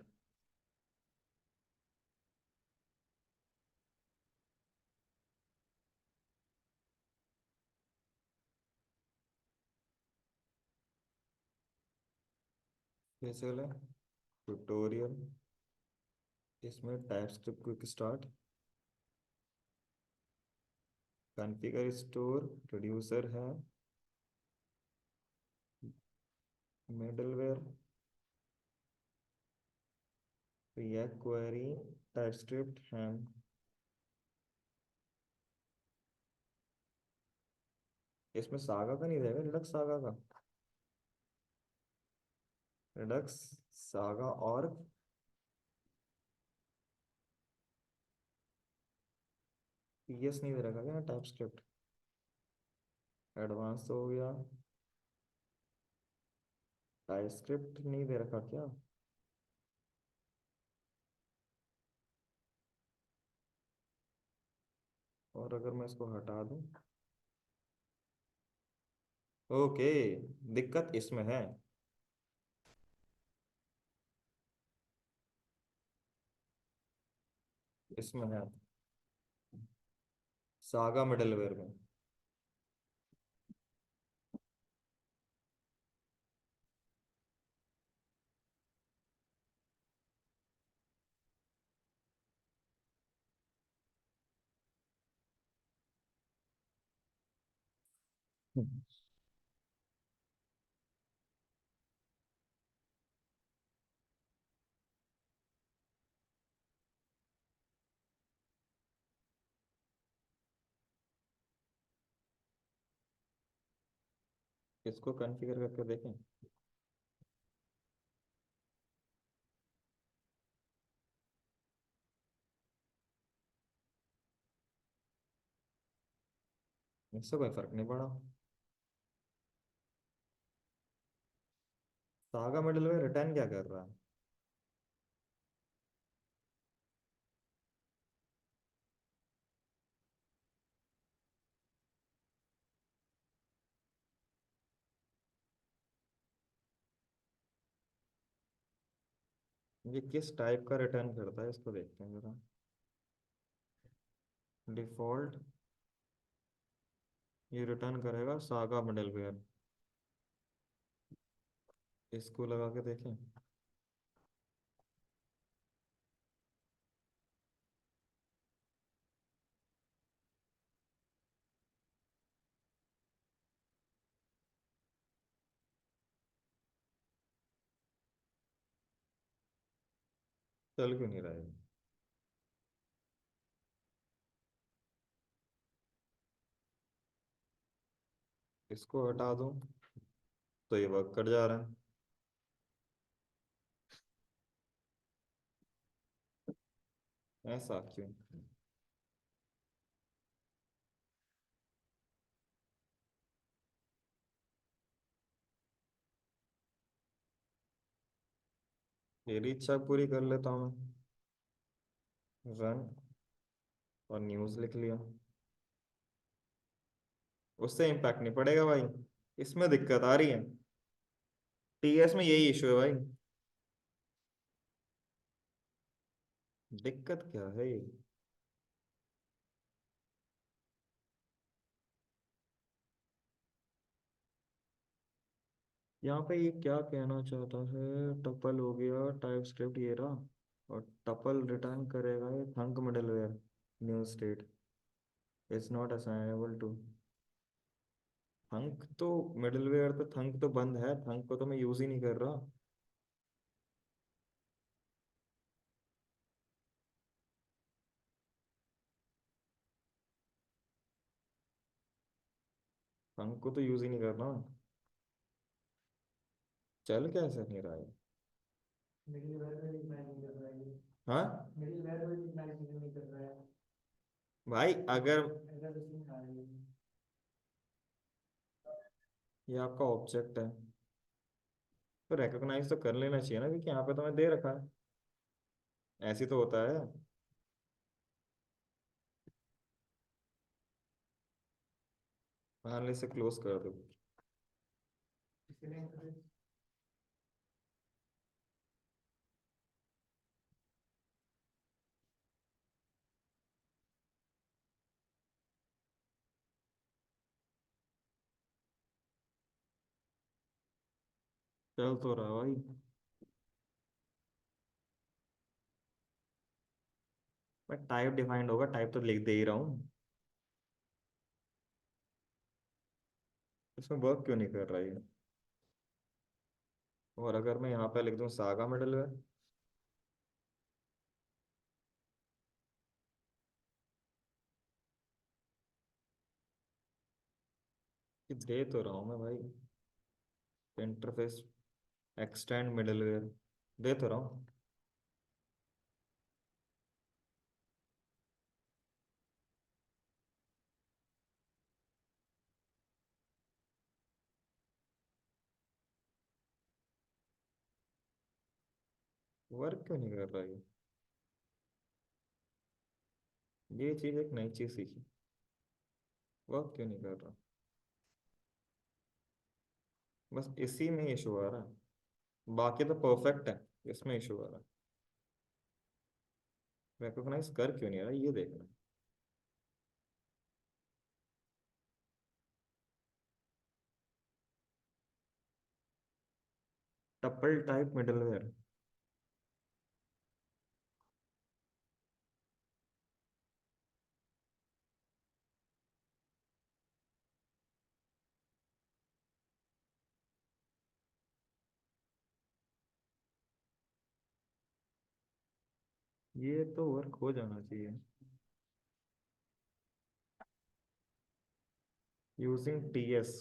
कैसे वाला? ट्यूटोरियल। इसमें TypeScript quick start, configure store, reducer है, मिडलवेयर, रिएक्ट क्वेरी, टाइपस्क्रिप्ट हैम। इसमें सागा का नहीं रहेगा, लिनक्स सागा का। रिडक्स, सागा और पीएस नहीं दे रखा क्या टाइप स्क्रिप्ट? एडवांस तो हो गया, टाइप स्क्रिप्ट नहीं दे रखा क्या? और अगर मैं इसको हटा दूं, ओके, दिक्कत इसमें है। इसमें है, सागा मिडलवेयर में। इसको कॉन्फ़िगर करके देखें। इससे कोई फर्क नहीं पड़ा। सागा मिडलवेयर रिटर्न क्या कर रहा है? ये किस टाइप का रिटर्न करता है इसको देखते हैं जरा। डिफॉल्ट, ये रिटर्न करेगा सागा मिडलवेयर। इसको लगा के देखें। चल क्यों नहीं रहा है? इसको हटा दूं तो ये वर्क कर जा रहा है। ऐसा क्यों? मेरी इच्छा पूरी कर लेता हूँ मैं। रन, और न्यूज़ लिख लिया। उससे इम्पैक्ट नहीं पड़ेगा भाई, इसमें दिक्कत आ रही है। टीएस में यही इशू है भाई। दिक्कत क्या है ये? यहाँ पे ये क्या कहना चाहता है? टपल हो गया, टाइप स्क्रिप्ट ये रहा, और टपल रिटर्न करेगा ये thunk middleware new state is not assignable to. Thunk तो, मिडलवेयर तो थंक तो बंद है, थंक को तो मैं यूज ही नहीं कर रहा। थंक को तो यूज ही नहीं कर रहा। चल कैसे नहीं रहा है? मिडिलवेयर में भी इतना नहीं कर रहा है ये। हाँ मिडिलवेयर में भी इतना नहीं कर रहा है। भाई, अगर एरर इसमें आ रही है। ये आपका ऑब्जेक्ट है तो रिकॉग्नाइज तो कर लेना चाहिए ना, क्योंकि यहाँ पे तो मैं दे रखा है। ऐसे तो होता है। मान, इसे क्लोज कर दो। इसलिए चल तो रहा भाई। मैं टाइप डिफाइंड होगा, टाइप तो लिख दे ही रहा हूँ। इसमें वर्क क्यों नहीं कर रहा है? और अगर मैं यहाँ पे लिख दूँ सागा मिडलवेयर, ये दे तो रहा हूँ मैं भाई। इंटरफेस एक्सटेंड मिडलवेयर दे तो रहा हूँ। वर्क क्यों नहीं कर रहा ये चीज एक नई चीज सीखी। वर्क क्यों नहीं कर रहा। बस इसी में इशू आ रहा है, बाकी तो परफेक्ट है, इसमें इशू आ रहा है। रिकॉग्नाइज कर क्यों नहीं रहा ये देखना। Tuple type middleware. ये तो वर्क हो जाना चाहिए यूजिंग टीएस।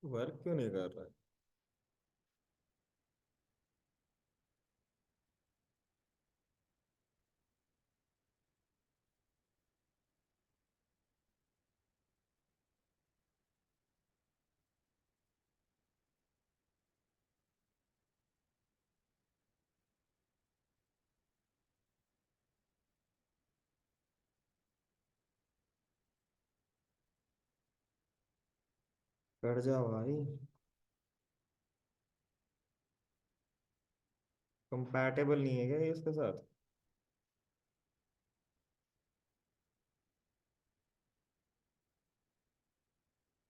वर्क क्यों नहीं कर रहा है। कर जा भाई। कंपैटिबल नहीं है क्या ये इसके साथ।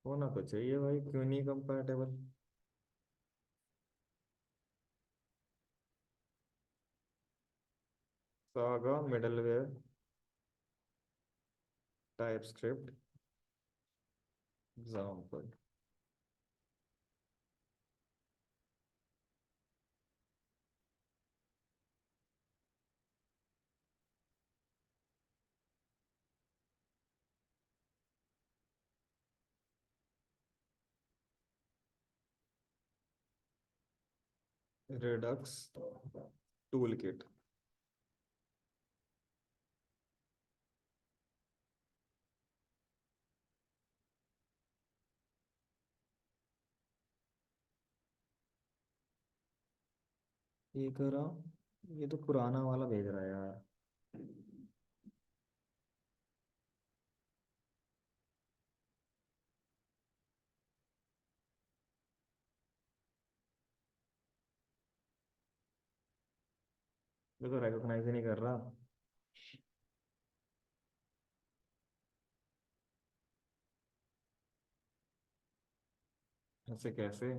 होना तो चाहिए भाई, क्यों नहीं compatible. Saga middleware TypeScript example. Redux tool kit. ये करा, ये तो पुराना वाला भेज रहा है यार। ये तो रिकॉग्नाइज ही नहीं कर रहा। ऐसे कैसे।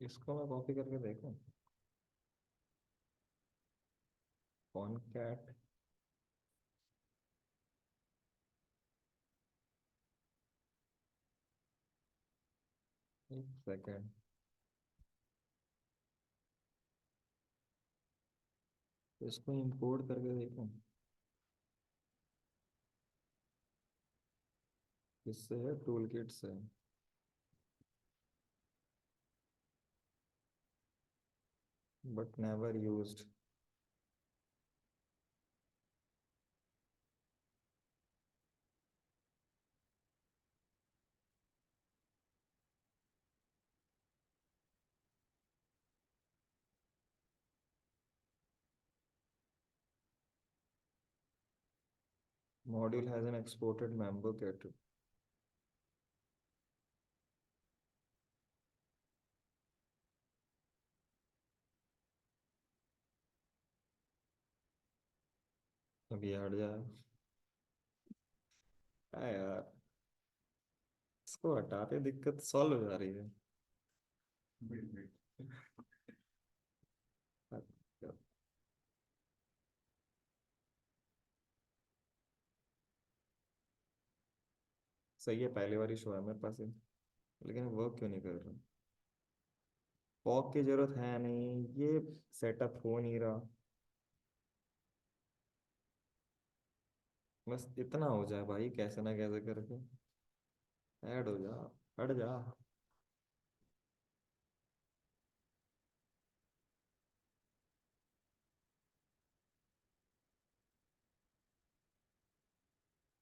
इसको मैं कॉपी करके देखूं। कौन कैट। एक सेकेंड। इसको इंपोर्ट करके देखूं। किससे है, टूल किट से। But never used. Module has an exported member cat. अब ये हट जाए। हाँ यार। इसको हटाते दिक्कत सॉल्व हो जा रही है। सही है, पहली बार शो है मेरे पास ये, लेकिन वर्क क्यों नहीं कर रहा? फॉग की जरूरत है नहीं, ये सेटअप हो नहीं रहा। बस इतना हो जाए भाई, कैसे ना कैसे करके ऐड हो जा, हट जा।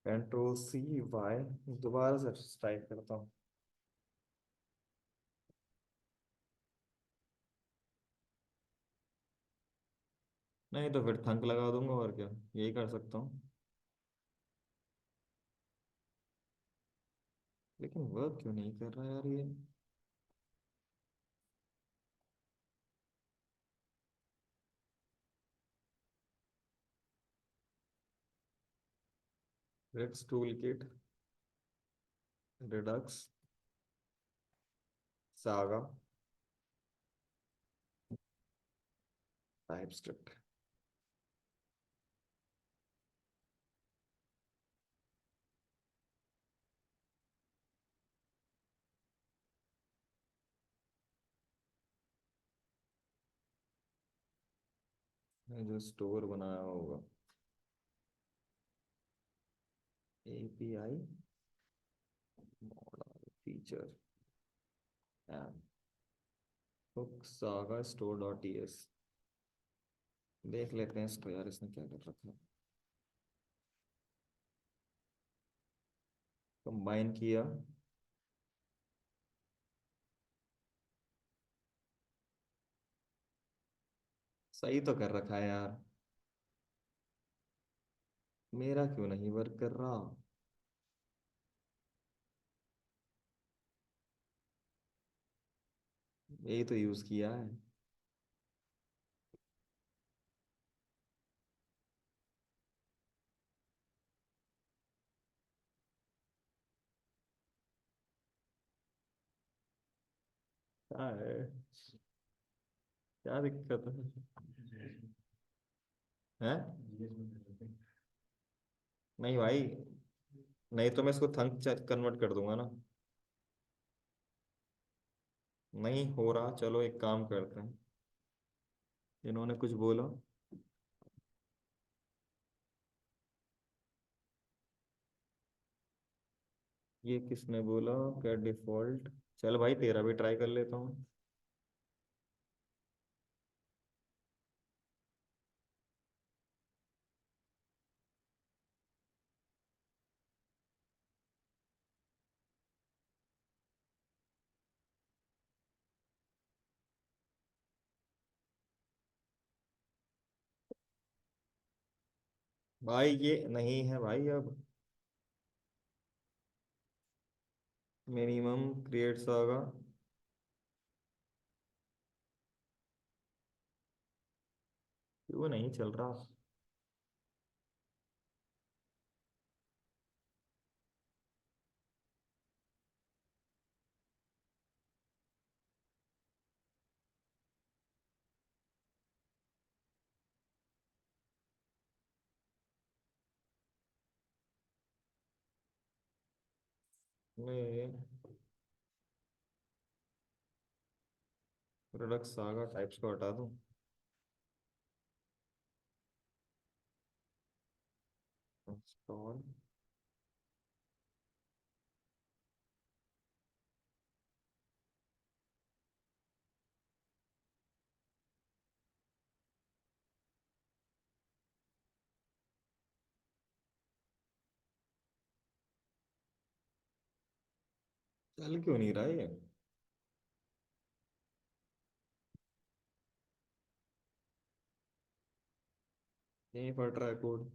Ctrl+C+Y, दोबारा से स्ट्राइक करता हूँ। नहीं तो फिर थंक लगा दूंगा, और क्या, यही कर सकता हूँ। लेकिन वर्क क्यों नहीं कर रहा यार ये? Redux tool kit, redux, saga, TypeScript. जो स्टोर बनाया होगा, API model feature and hook saga store dot TS. देख लेते हैं इसको यार, इसने क्या कर रखा है। कंबाइन किया। सही तो कर रखा है यार, मेरा क्यों नहीं वर्क कर रहा? यही तो यूज किया है। क्या है, क्या दिक्कत है? नहीं भाई, नहीं तो मैं इसको थंक कन्वर्ट कर दूंगा ना। नहीं हो रहा, चलो एक काम करते हैं। इन्होंने कुछ बोला? ये किसने बोला? क्या डिफॉल्ट? चल भाई तेरा भी ट्राई कर लेता हूँ। भाई ये नहीं है भाई अब। Minimum create saga. क्यों नहीं चल रहा? मैं प्रोडक्ट सागा टाइप्स को हटा दूं? इंस्टॉल। चल क्यों नहीं रहा ये? यहीं फट रहा है कोड।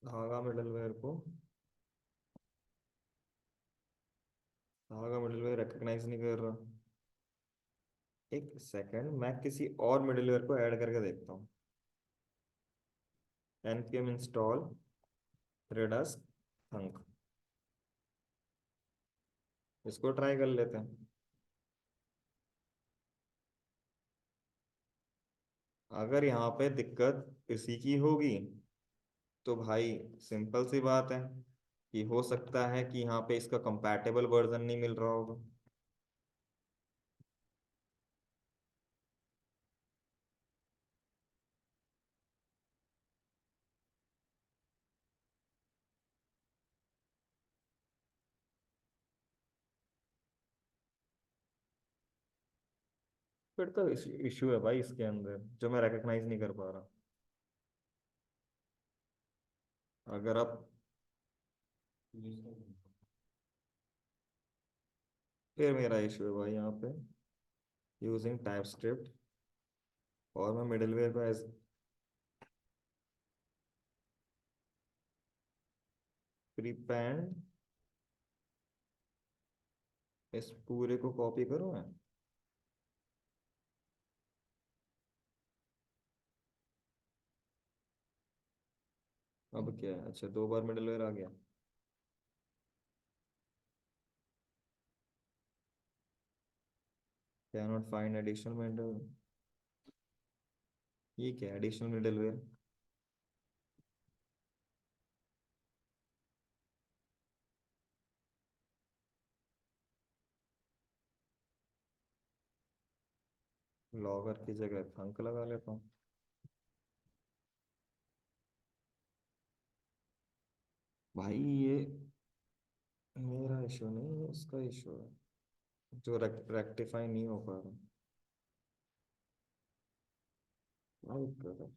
धागा मिडलवेयर को, धागा मिडलवेयर रिकॉग्नाइज नहीं कर रहा। एक सेकंड, मैं किसी और मिडलवेयर को ऐड करके देखता हूँ। npm इंस्टॉल रेडस थंक, इसको ट्राई कर लेते हैं। अगर यहाँ पे दिक्कत इसी की होगी तो भाई सिंपल सी बात है कि हो सकता है कि यहाँ पे इसका कंपैटिबल वर्जन नहीं मिल रहा होगा। फिर तो इशू है भाई इसके अंदर जो मैं रिकग्नाइज नहीं कर पा रहा। अगर आप, फिर मेरा इशू है भाई यहाँ पे यूजिंग टाइप स्क्रिप्ट, और मैं मिडिलवेयर को एज प्रीपेंड इस पूरे को कॉपी करूँ मैं। अब क्या है, अच्छा दो बार मिडिलवेयर आ गया। Can not find additional middle, ये क्या एडिशनल मिडिलवेयर। लॉगर की जगह थंक लगा लेता हूँ। भाई ये मेरा इशू नहीं है, उसका इशू है जो रेक्टिफाई नहीं हो पा रहा। क्या दिक्कत है।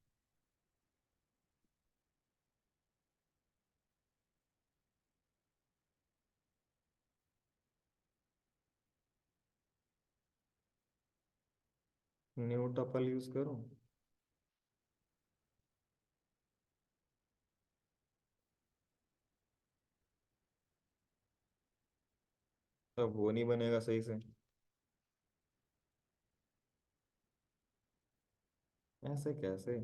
न्यू टपल यूज करूँ। तब वो नहीं बनेगा सही से। ऐसे कैसे।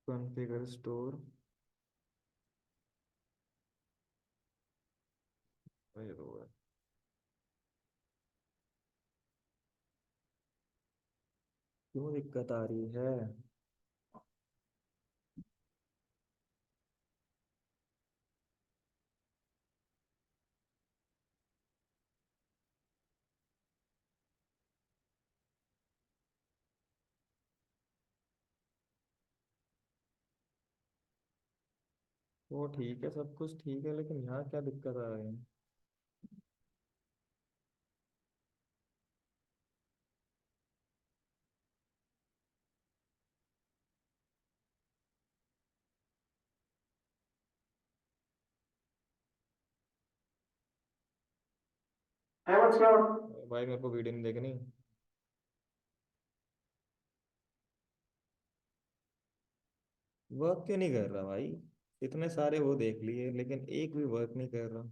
कॉन्फ़िगर स्टोर, वही तो है। क्यों दिक्कत आ रही है। वो ठीक है, सब कुछ ठीक है, लेकिन यहाँ क्या दिक्कत आ रही है। भाई मेरे को वीडियो नहीं देखनी। वर्क क्यों नहीं कर रहा भाई। इतने सारे वो देख लिए लेकिन एक भी वर्क नहीं कर रहा।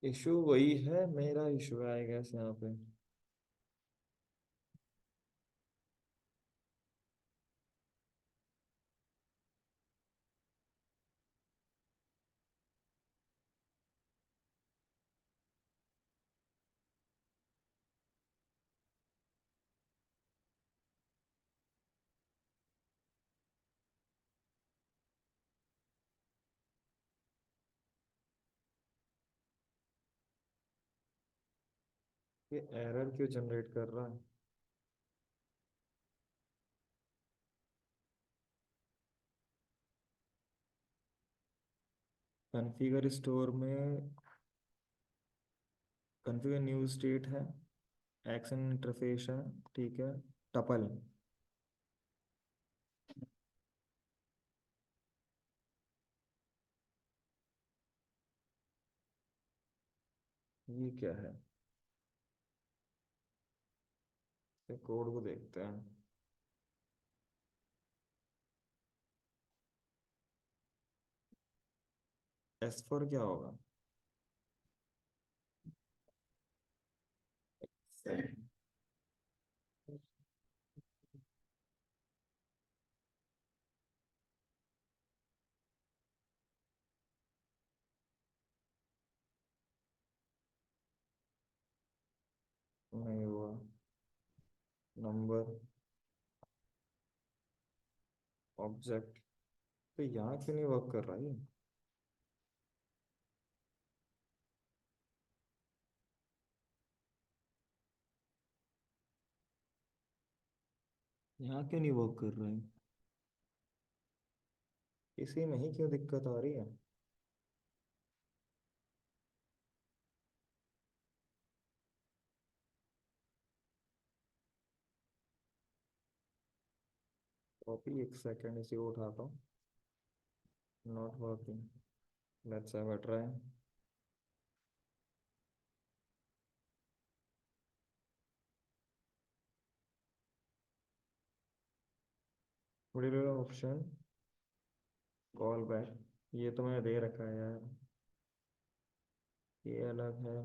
इशू वही है, मेरा इशू है आई गेस यहाँ पे। ये एरर क्यों जनरेट कर रहा है? कॉन्फ़िगर स्टोर में कॉन्फ़िगर न्यू स्टेट है, एक्शन इंटरफेस है, ठीक है, टपल। ये क्या है? कोड को देखते हैं। एस फॉर क्या होगा? नहीं हुआ। Number object. तो यहाँ क्यों नहीं वर्क कर रहा है ये? यहाँ क्यों नहीं वर्क कर रहा है? इसी में ही क्यों दिक्कत आ रही है? कॉपी, एक सेकेंड इसे उठाता हूँ। Not working. Let's have a try. Option call back. ये तो मैंने दे रखा है यार। ये अलग है।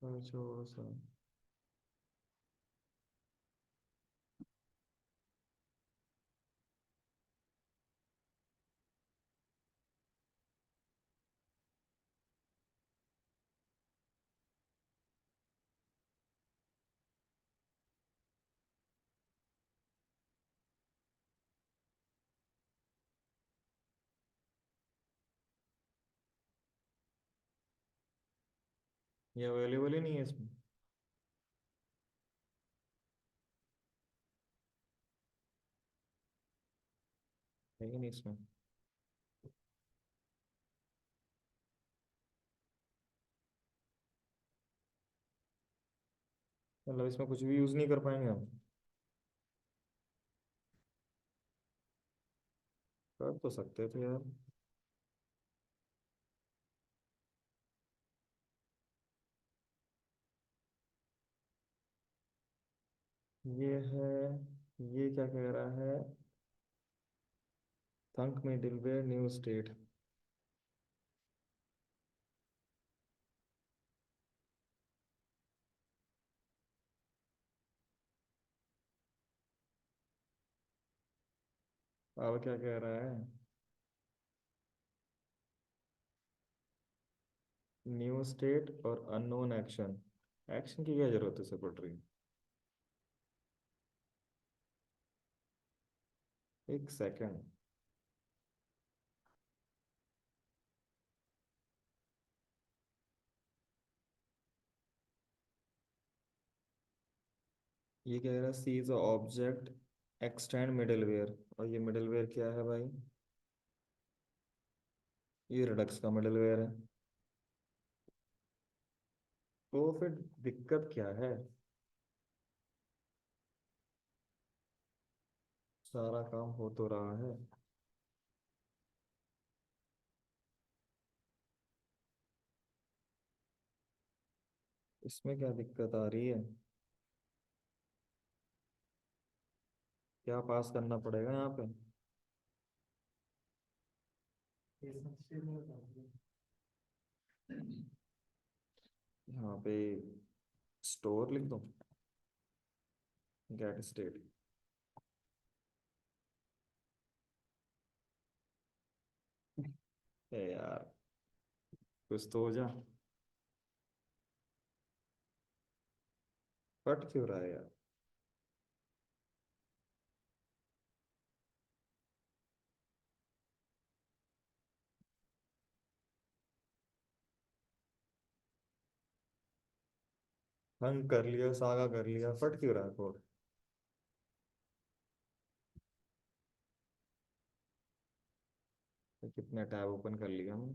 छोड़ो सा। ये अवेलेबल ही नहीं है इसमें। है ही नहीं इसमें। मतलब इसमें कुछ भी यूज नहीं कर पाएंगे हम? कर तो सकते थे यार। ये है। ये क्या कह रहा है? थंक मिडिलवेयर न्यू स्टेट। अब क्या कह रहा है? न्यू स्टेट और अननोन एक्शन। एक्शन की क्या जरूरत है, से पड़ रही? एक सेकंड। ये कह रहा है सी इज ऑब्जेक्ट एक्सटेंड मिडिलवेयर। और ये मिडिलवेयर क्या है भाई? ये रिडक्स का मिडिलवेयर है। तो फिर दिक्कत क्या है? सारा काम हो तो रहा है। इसमें क्या दिक्कत आ रही है? क्या पास करना पड़ेगा यहाँ पे? ये संस्कृत में बता दो। यहाँ पे स्टोर लिख दो, गेट स्टेट। यार कुछ तो हो जा। कट क्यों रहा है यार? हंग कर लिया, सागा कर लिया, फट क्यों रहा है कोड? कितने टैब ओपन कर लिया हमने?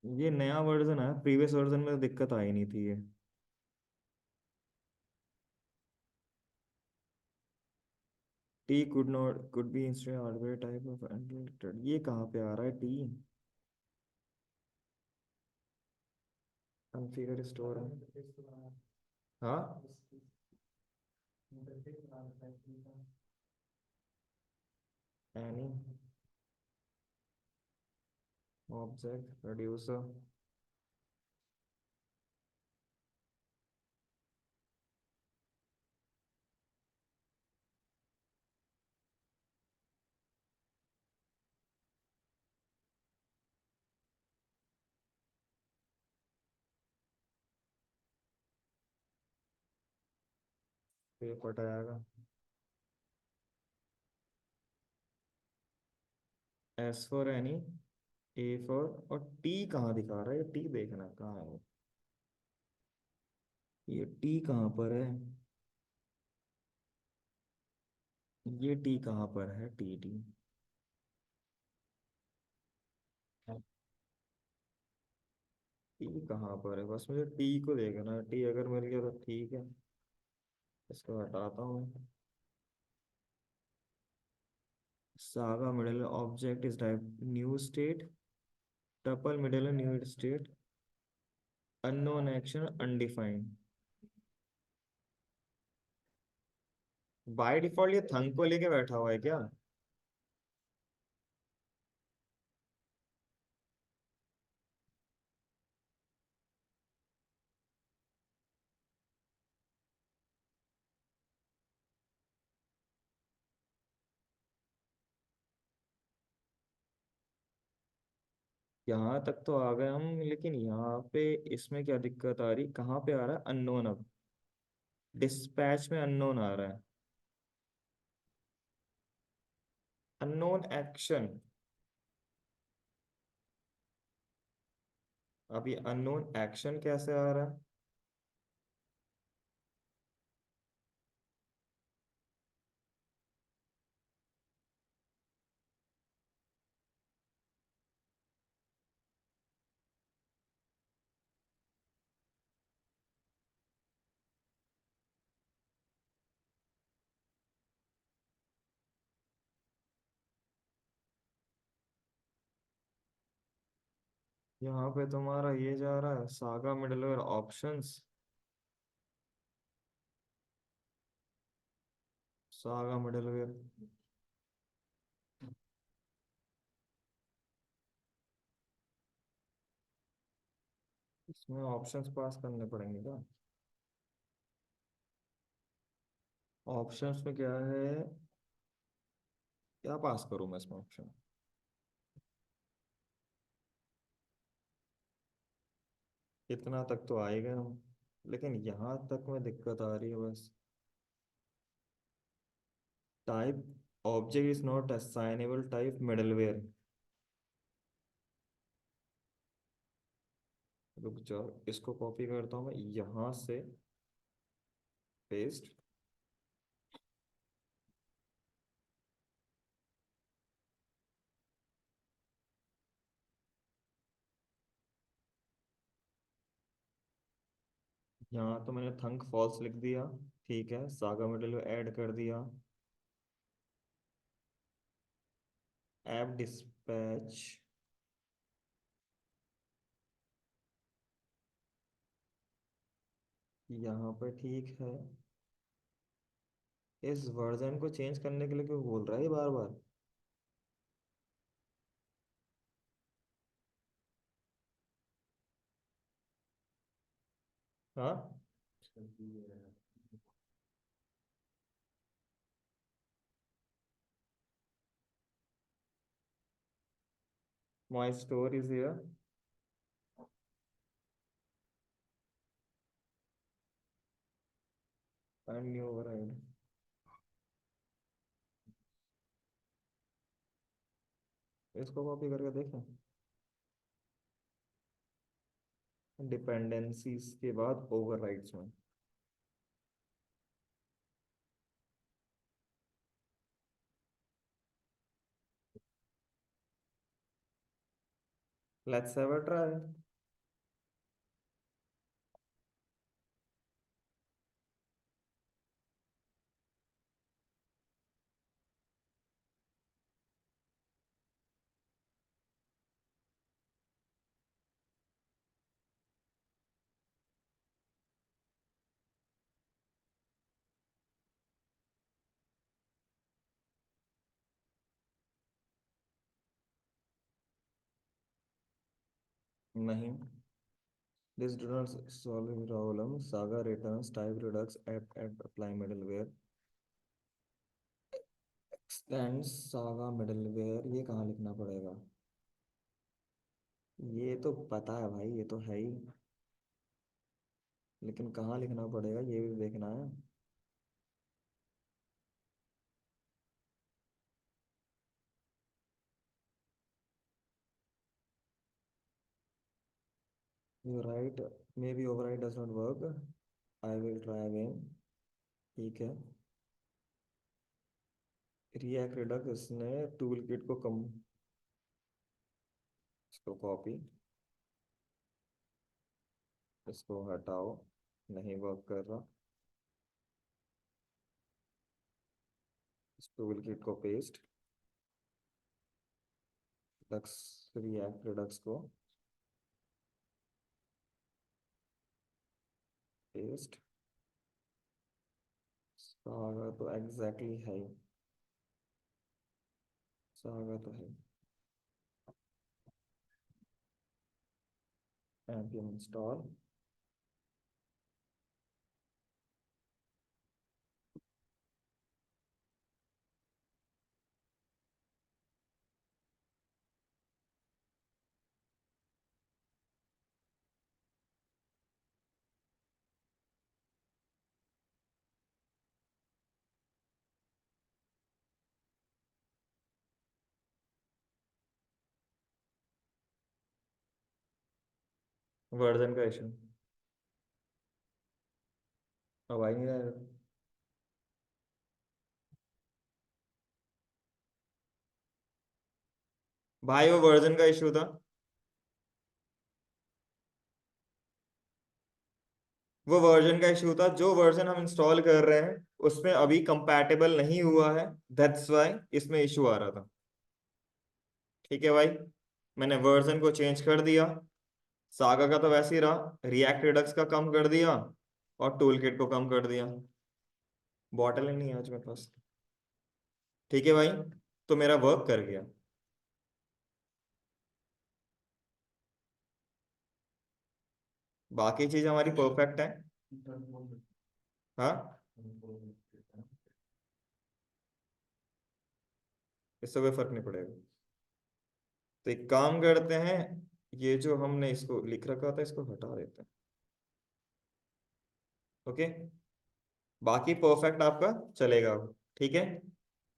ये नया वर्जन है, प्रीवियस वर्जन में तो दिक्कत आई नहीं थी ये। T could not could be instead hardware type of Android, ये कहाँ पे आ रहा है टी? कॉन्फ़िगर स्टोर है। इंटरफेस तो बना, हाँ। इंटरफेस बना रखा है ठीक है। Any object producer. ये फट आएगा। S for any, A for, और टी कहाँ दिखा रहा है? टी देखना कहाँ है? ये टी कहाँ पर है? ये टी कहाँ पर है? टी टी टी कहाँ पर है? बस मुझे टी को देखना है। टी अगर मिल गया तो ठीक है, इसको हटाता हूँ। Saga middle object is type new state, tuple middle new state, unknown action undefined. By default ये थंग को लेके बैठा हुआ है क्या? यहाँ तक तो आ गए हम, लेकिन यहाँ पे इसमें क्या दिक्कत आ रही? कहाँ पे आ रहा है अननोन? अब डिस्पैच में अननोन आ रहा है। Unknown action. अब ये अननोन एक्शन कैसे आ रहा है? यहाँ पे तुम्हारा ये जा रहा है saga middleware options, saga middleware. इसमें ऑप्शंस पास करने पड़ेंगे क्या? ऑप्शंस में क्या है? क्या पास करूं मैं इसमें ऑप्शन? इतना तक तो आएगा हम, लेकिन यहाँ तक में दिक्कत आ रही है बस। Type object is not assignable type middleware. रुक जाओ, इसको कॉपी करता हूँ मैं यहाँ से, पेस्ट। यहाँ तो मैंने थंक फॉल्स लिख दिया, ठीक है, सागा मिडल ऐड कर दिया। ऐप डिस्पैच यहाँ पर ठीक है। इस वर्जन को चेंज करने के लिए क्यों बोल रहा है बार बार? हाँ, माई store is here and new override. इसको कॉपी करके देखें। डिपेंडेंसीज के बाद ओवरराइड्स में लेट्स हैव अ ट्राई। नहीं, this do not solve the problem. Saga returns type redux at apply middleware extends saga middleware। ये कहाँ लिखना पड़ेगा? ये तो पता है भाई, ये तो है ही, लेकिन कहाँ लिखना पड़ेगा ये भी देखना है। You write maybe override does not work, I will try again। ठीक है। रिएक्ट रिडक्स इसने टूल किट को कम, इसको कॉपी, इसको हटाओ, नहीं वर्क कर रहा। इस टूल किट को पेस्ट, डक्स रिएक्ट रिडक्स को पेस्ट। सागा तो एग्जैक्टली है ही, सागा तो है। npm install. वर्जन का इशू अब आ ही नहीं रहा है। भाई वो वर्जन का इशू था, वो वर्जन का इशू था। जो वर्जन हम इंस्टॉल कर रहे हैं उसमें अभी कंपैटिबल नहीं हुआ है, दैट्स वाई इसमें इशू आ रहा था। ठीक है भाई, मैंने वर्जन को चेंज कर दिया। सागा का तो वैसे ही रहा, रिएक्ट रिडक्स का कम कर दिया और टूल किट को कम कर दिया। बॉटल नहीं है आज मेरे पास। ठीक है भाई, तो मेरा वर्क कर गया। बाकी चीज हमारी परफेक्ट है। हाँ, इससे कोई फर्क नहीं पड़ेगा। तो एक काम करते हैं, ये जो हमने इसको लिख रखा था इसको हटा देते हैं। ओके, बाकी परफेक्ट आपका चलेगा। ठीक है,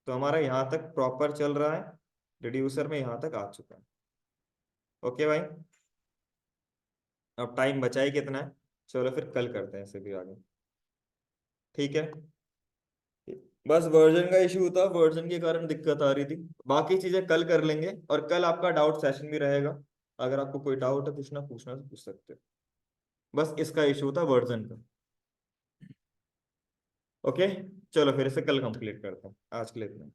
तो हमारा यहाँ तक प्रॉपर चल रहा है, रिड्यूसर में यहाँ तक आ चुका है। ओके भाई, अब टाइम बचा ही कितना है, चलो फिर कल करते हैं इसे भी आगे। ठीक है, बस वर्जन का इशू था, वर्जन के कारण दिक्कत आ रही थी। बाकी चीजें कल कर लेंगे, और कल आपका डाउट सेशन भी रहेगा। अगर आपको कोई डाउट है पूछना पूछना तो पूछ सकते हो। बस इसका इशू था वर्जन का। ओके, चलो फिर इसे कल कंप्लीट करते हैं, आज के लिए इतना ही।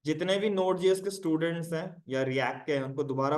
जितने भी नोड जेएस के स्टूडेंट्स हैं या रिएक्ट के हैं उनको दोबारा